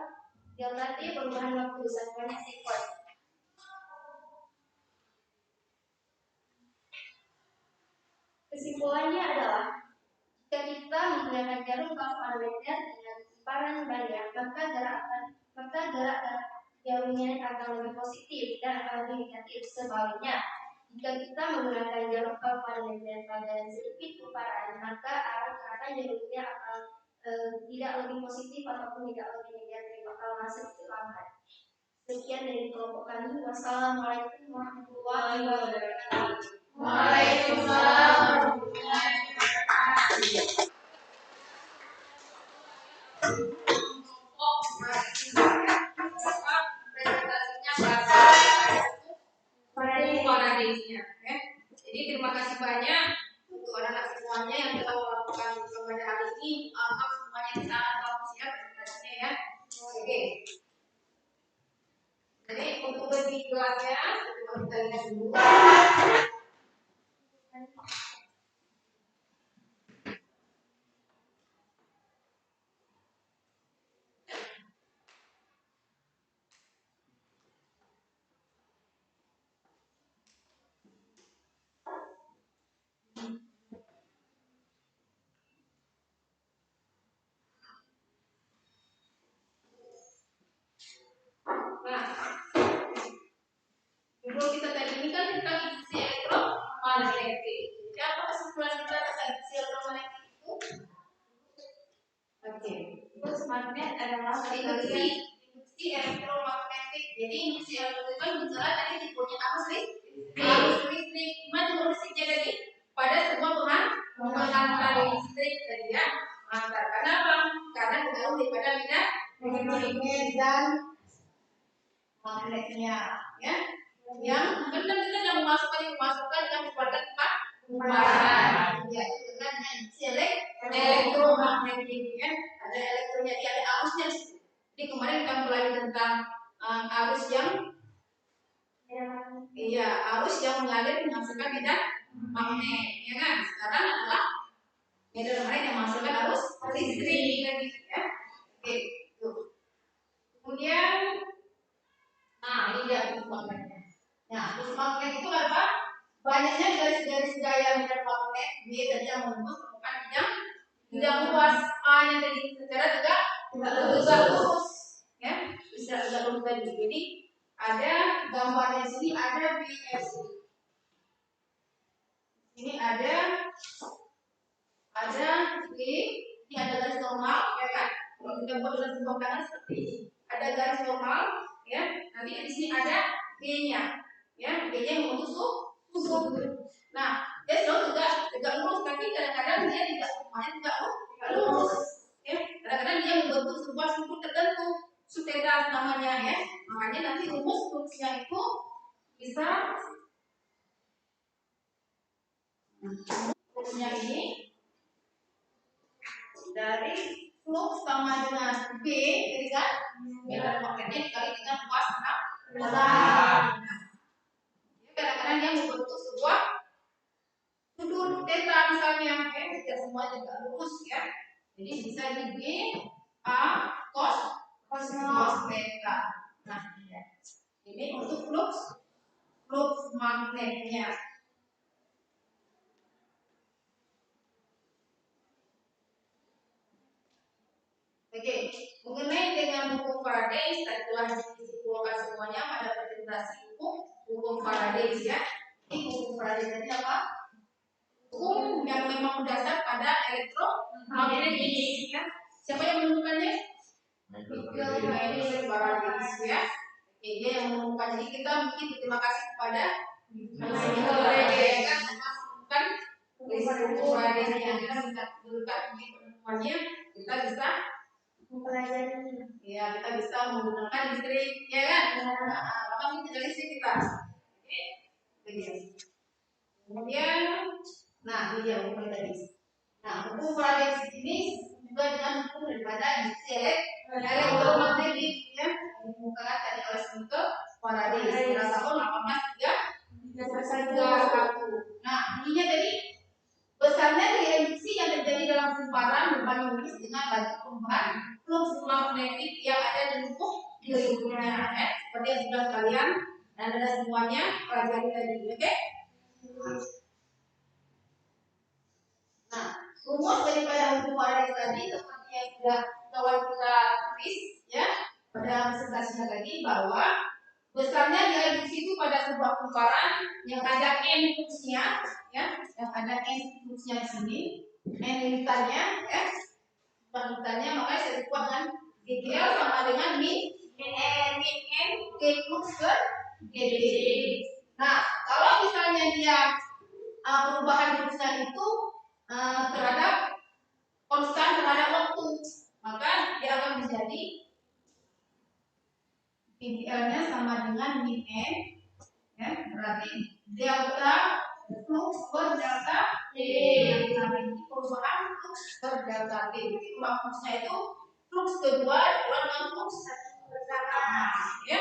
delta T perubahan waktu satuannya sekund. Kesimpulannya adalah jika kita menggunakan jarum galvanometer dengan kumparan banyak, maka gerak jarumnya akan lebih positif dan akan lebih negatif. Sebaliknya, jika kita menggunakan jarum galvanometer pada sedikit kumparan, maka arah gerakan jarumnya akan tidak lebih positif ataupun tidak lebih negatif, akan sedikit lambat. Sekian dari kelompok kami. Wassalamualaikum warahmatullahi wabarakatuh. Waalaikumsalam warahmatullahi wabarakatuh. Presentasinya Faraday-nya, ya. Jadi terima kasih banyak untuk anak-anak semuanya yang telah melakukan pada hari ini. Maaf semuanya sangat bagus ya presentasinya ya. Oke. Jadi untuk lebih jelasnya kita lihat dulu. Nah, judul kita tadi ini kan tentang induksi elektromagnetik. Jadi apa kesimpulan kita tentang induksi elektromagnetik itu? Oke, induksi magnet adalah induksi elektromagnetik. Jadi induksi elektromagnetik kan bicara tadi tipenya arus listrik. Gimana tipenya listriknya tadi? Pada sebuah penghantaran listrik tadi ya. Maka kenapa? Karena tergantung daripada medan magnetnya, ya. Yang benar kita yang memasukkan yang mengeluarkan kumparan. Ya, itu dengan induksi elektromagnetik, ya. Ada elektronya, ada arusnya. Jadi kemarin kita pelajari tentang arus yang arus yang mengalir menghasilkan medan magnet, ya kan? Sekarang adalah medan magnet yang menghasilkan arus listrik, ya. Oke, tuh. Kemudian, ini dia arus magnetnya. Nah, arus magnet itu apa? Banyaknya garis-garis gaya medan magnet B tadi yang membus merupakan bidang luas A-nya tadi secara tegak lurus, ya, bisa tegak lurus tadi. Jadi ada gambarnya di sini, ada BS. Ini ada B, ini ada garis normal, ya kan? Kalau kita buat garis tangan seperti ini, ada garis normal, ya. Nanti di sini ada B-nya, ya. B-nya membentuk susuk. Nah, dia selalu tegak lurus, tapi kadang-kadang dia tidak lurus, ya. Kadang-kadang dia membentuk sebuah struktur tertentu, subteras namanya, ya. Makanya nanti rumus fluxnya itu bisa fluxnya ini dari flux sama dengan B, jadi kan medan magnetnya dikali dengan luas penahan. Kadang-kadang dia membentuk sebuah sudut theta misalnya, ya, tidak semua juga lurus, ya. Jadi bisa di B A cos theta. Nah, ya. Ini untuk flux magnetnya. Oke, mengenai dengan hukum Faraday setelah disimpulkan semuanya pada presentasi hukum Faraday, ya. Ini hukum Faraday tadi apa? Hukum yang memang berdasar pada elektromagnetik, ya. Siapa yang menemukannya? Michael Faraday, ya. Oke, dia yang menemukan. Jadi kita mungkin berterima kasih kepada Michael Faraday yang menemukan hukum Faraday yang kita minta penemukannya, kita bisa mempelajari. Ya, kita bisa menggunakan listrik, ya kan? Apa sih tenaga listrik kita? Oke, begitu. Kemudian, nah ini dia hukum tadi. Nah, hukum Faraday ini juga dengan hukum daripada industri elektromagnetik, ya, dikemukakan tadi oleh Newton Faraday pada tahun 1831. Nah, intinya tadi besarnya reaksi yang terjadi dalam kumparan berbanding lurus dengan laju perubahan flux magnetik yang ada di lubuk di lingkungannya, seperti yang sudah kalian dan ada semuanya pelajari tadi, oke? Nah, rumus daripada hukum Faraday tadi seperti yang sudah kawan kita tulis, ya, pada presentasinya tadi bahwa besarnya reaksi itu pada sebuah kumparan yang ada n fluxnya, ya, yang ada n fluxnya di sini, n limitannya, ya, limitannya makanya saya buat dengan GGL sama dengan min n G flux ke GD. Nah, kalau misalnya dia perubahan fluxnya itu terhadap konstan terhadap waktu, maka dia akan menjadi PDL-nya sama dengan min n, ya, berarti delta flux per delta T. Ini perubahan flux per delta T. Jadi perubahan fluxnya itu flux kedua dikurangi dengan flux pertama, ya.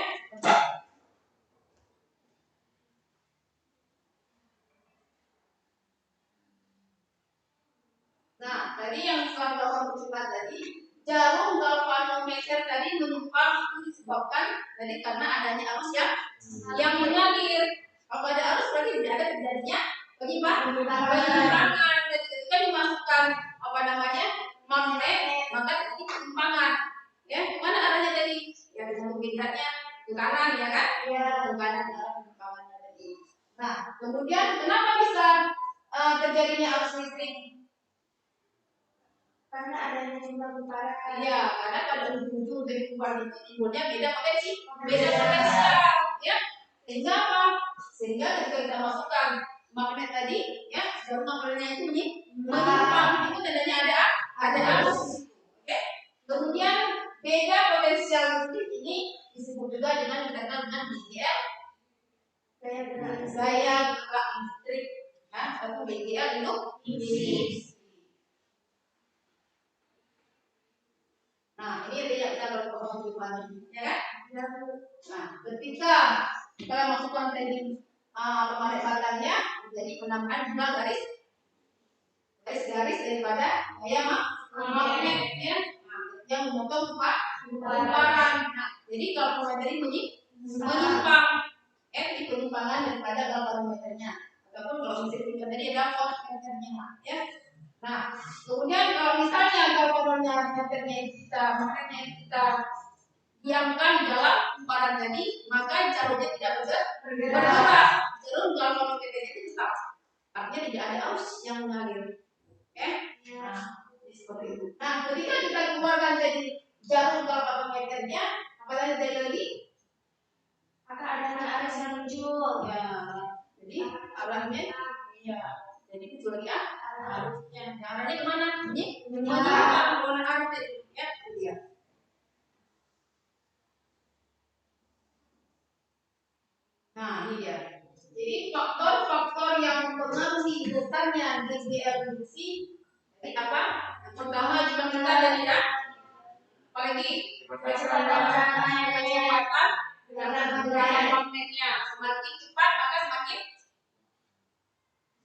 Nah, tadi yang kawan bercerita tadi, jarum galvanometer tadi menyimpang itu disebabkan tadi karena adanya arus yang mengalir. Kalau ada arus berarti tidak ada terjadinya penyimpangan. Jadi ketika dimasukkan magnet, maka terjadi penyimpangan. Ya, mana arahnya tadi? Ya, dengan pindahnya ke kanan, ya kan? Ya, ke kanan penyimpangannya tadi. Nah, kemudian kenapa bisa terjadinya arus listrik? Karena adanya jumlah kumparan. Iya, karena pada ujung-ujung dari kumparan itu timbulnya beda potensial, ya. Sehingga apa? Sehingga ketika kita masukkan magnet tadi, ya, jarum magnetnya itu menyimpang, itu tandanya ada arus. Oke. Kemudian beda potensial listrik ini disebut juga dengan BGL, gaya gerak listrik, ya, atau BGL induktif. Nah, ini dia kita berkomunikasi, ya kan? Nah, ketika kita masukkan tadi magnet batangnya, jadi menambahkan jumlah garis daripada gaya magnet, ya, yang memotong kumparan. Nah, jadi galvanometer ini menyimpang, di penyimpangan daripada galvanometernya, ataupun kalau misalnya tadi ada voltmeternya, ya. Nah, kemudian kalau misalnya galvanometernya magnetnya kita diamkan dalam kumparan tadi, maka jalurnya tidak bergerak. Jalur galvanometernya itu tetap, artinya tidak ada arus yang mengalir. Oke? Nah, seperti itu. Nah, ketika kita keluarkan tadi jalur galvanometernya, apa tadi lagi? Akan adanya arus yang muncul. Ya, jadi arahnya, ya, jadi itu lagi arusnya. Arahnya kemana? Menyimpang warna arus tadi, ya, dia. Nah, ini dia. Jadi faktor-faktor yang mempengaruhi besarnya GGL induksi ini apa? Yang pertama jumlah kita tadi ya. Apalagi kecepatan karena gerakan magnetnya semakin cepat maka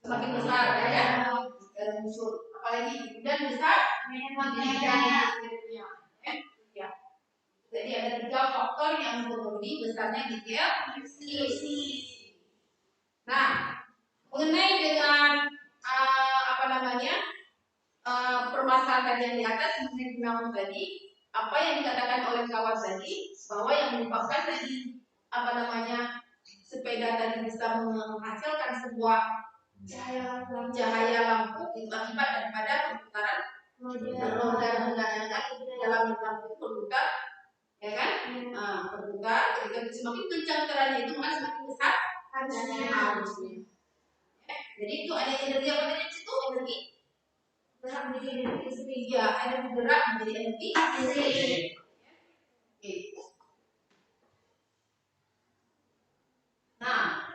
semakin besar, ya kan? Dalam unsur. Apalagi dan besar magnetnya. Ya. Jadi ada 3 faktor yang mempengaruhi besarnya GGL induksi. Nah, mengenai dengan permasalahan yang di atas mengenai dinamo tadi, apa yang dikatakan oleh kawan tadi bahwa yang menyebabkan tadi sepeda tadi bisa menghasilkan sebuah cahaya lampu itu akibat daripada perputaran roda menggunakan dalam lampu itu berputar, ya kan? Berputar, ketika semakin kencang terannya itu maka semakin besar arusnya. Jadi itu ada energi apa tadi itu energi bergerak menjadi energi listrik. Ya, energi gerak menjadi energi listrik. Oke. Nah,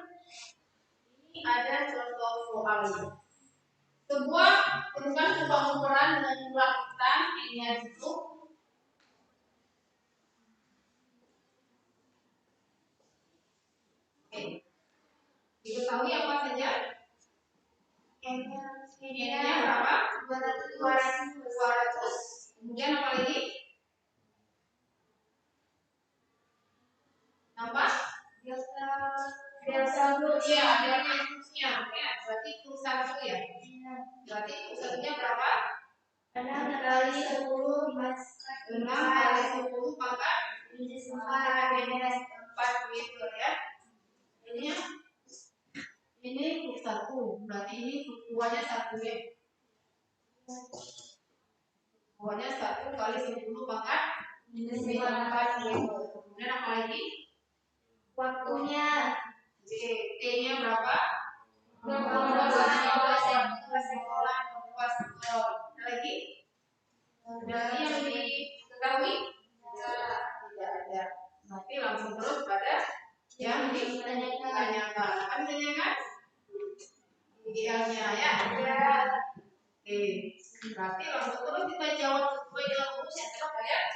ini ada contoh soalnya. Temukan sebuah ukuran dengan jumlah hitam yang cukup. Oke. Diketahui apa saja? N-nya berapa? 200. Kemudian apa lagi? Nambah? Delta plus. Iya, delta plusnya. Ya, berarti plus 1 ya. Berarti plus 1-nya berapa? 6 kali 10 pangkat minus 4 minus 4 meter ya. Ini plus 1. Berarti ini kuahnya 1 ya. Kuahnya 1 kali 10 pangkat minus 4 meter. Kemudian apa lagi? waktunya T-nya berapa? 2 lagi? Ada lagi yang diketahui? Tidak ada. Nanti langsung terus pada yang ditanyakan. Apa ditanyakan? Idealnya ya. Oke. Berarti langsung terus kita jawab sesuai dengan rumus yang telah kalian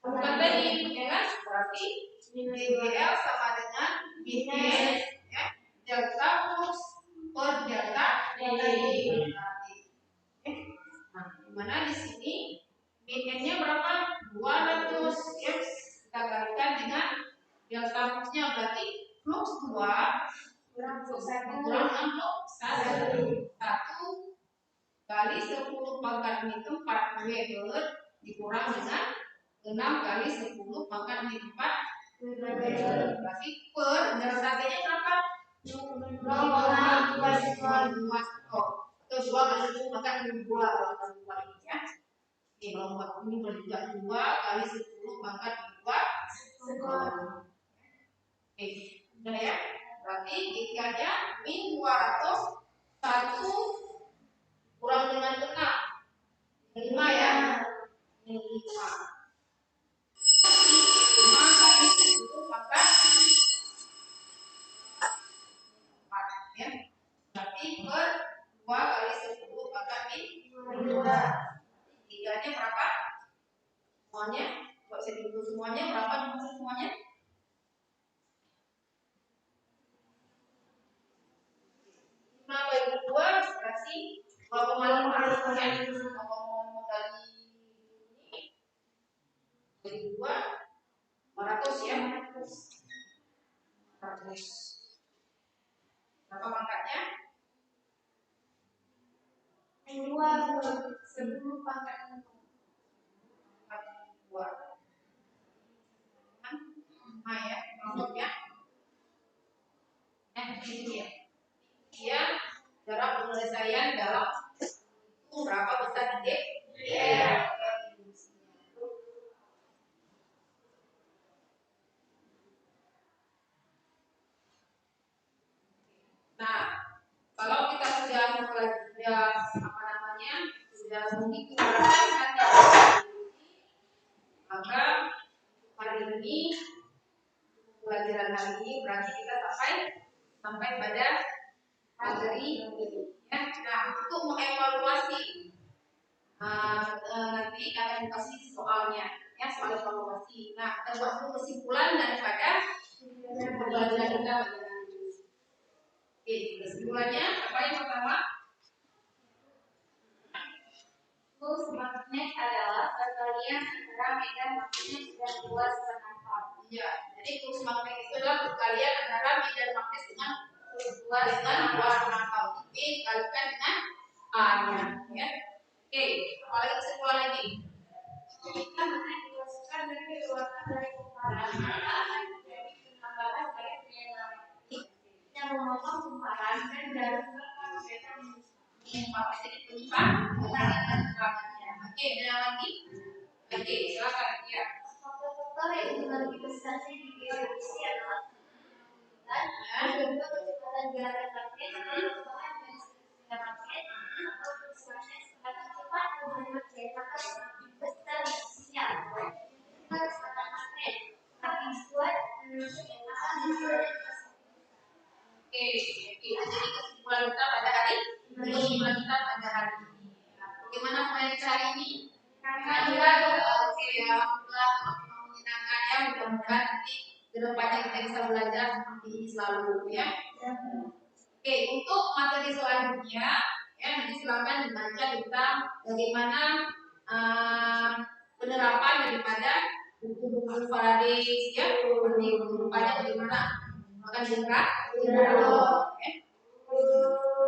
bukan tadi, ya kan? Berarti IDL sama dengan IDS ya. Delta plus per delta T. Nah, dimana di sini min-nya berapa? 200 ya. Kita kalikan dengan delta plusnya berarti plus 2 kurang plus 1 kurang 1 kali 10 pangkat min 4 meter dikurang dengan 6 kali 10 pangkat min 4 meter. Berarti per delta T-nya berapa? 0,2 sekon. Atau 2 kali 10 pangkat min 2 ini ya. Oke, kalau ini juga 2 kali 10 pangkat min 2 sekon. Oke, udah ya. Berarti IK-nya min 200 1 kurang dengan 6 5 ya. Ini 5. 5 kali 10 pangkat 4 ya. Berarti per 2 kali 10 pangkat min 2. Tiganya berapa? Semuanya? Kalau saya hitung semuanya berapa jumlah semuanya? 5 bagi 2 dikasih 2,5 ya. 2,5 kali ini bagi 2 500 ya. 100. Berapa pangkatnya? 2 10 pangkat 2. 5 ya. Masuk ya. Ini ya. Dia cara penyelesaian dalam itu berapa besar D? Iya. Nah, kalau kita sudah sudah menghitung maka hari ini pelajaran hari ini berarti kita sampai pada materi ini. Ya, nah untuk mengevaluasi nanti akan dikasih soalnya, ya soal evaluasi. Nah, kita buat dulu kesimpulan daripada pembelajaran kita. Oke, kesimpulannya apa yang pertama? Plus magnet adalah perkalian antara medan magnet dan luas penangkap. Iya, jadi plus magnet itu adalah perkalian antara medan magnet dengan luas penangkap. Oke, dikalikan dengan A-nya, ya. Oke, apalagi kesimpulan lagi? Jika mana dimasukkan dan dikeluarkan dari kumparan, maka akan terjadi penambahan dari penyelam yang memotong kumparan dan jarum medan Jadi penyimpan. Oke, ada lagi? Oke, silakan. Ya. faktor-faktor yang lebih besar di geodesi adalah dan kedua kecepatan gerakan magnet, magnet atau bisa belajar seperti ini selalu ya. Oke, untuk materi selanjutnya ya nanti silakan dibaca tentang bagaimana penerapan daripada buku-buku Faraday ya, nanti rupanya bagaimana menggunakan generator ya.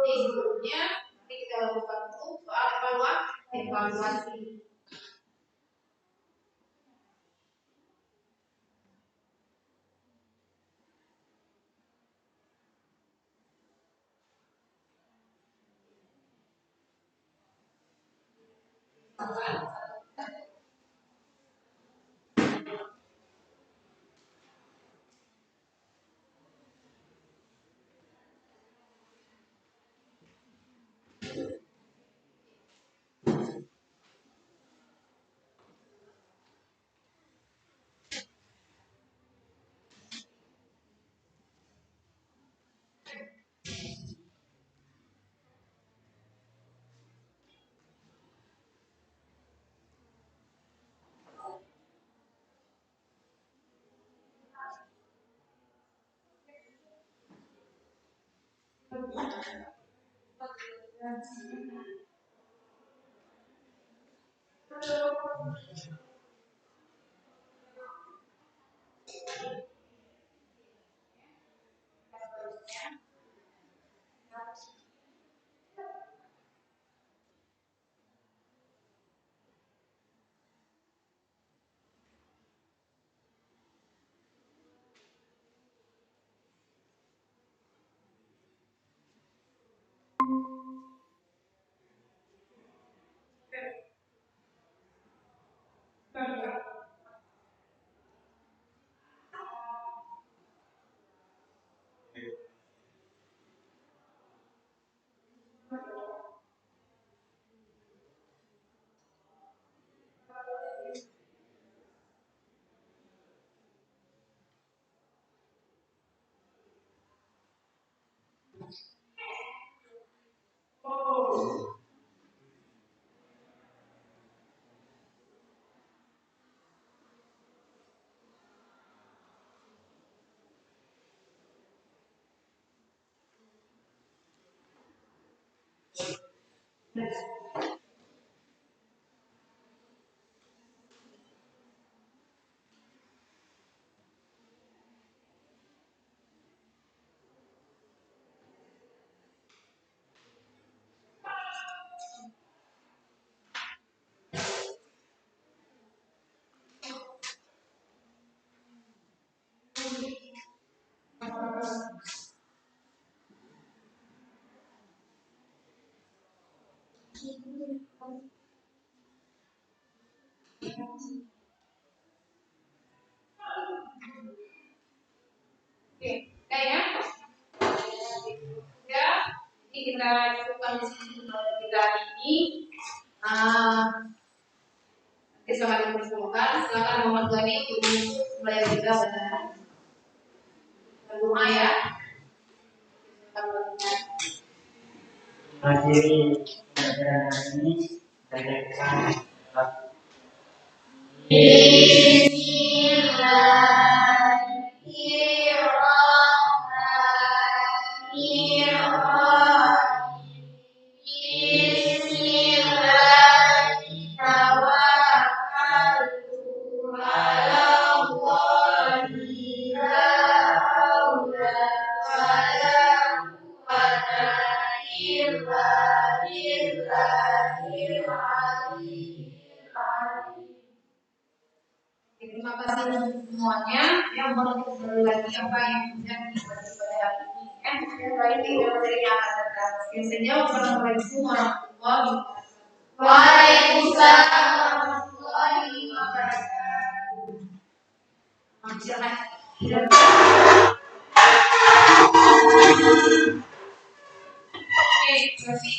Jadi sebelumnya nanti kita lakukan untuk soal evaluasi. Oke, ya. Ya, jadi kita cukupkan di sini kita ini. Nanti sama dipersilakan. Silakan Muhammad Ghani untuk mulai kita berdoa ya. Materi pelajaran hari ini dari kita. Terima kasih semuanya. Yang mau kembali lagi apa yang sudah dibahas pada hari ini. Kembali di materi yang akan datang. Sekian saja. Wassalamualaikum warahmatullahi wabarakatuh. Waalaikumsalam warahmatullahi wabarakatuh. Oke, berarti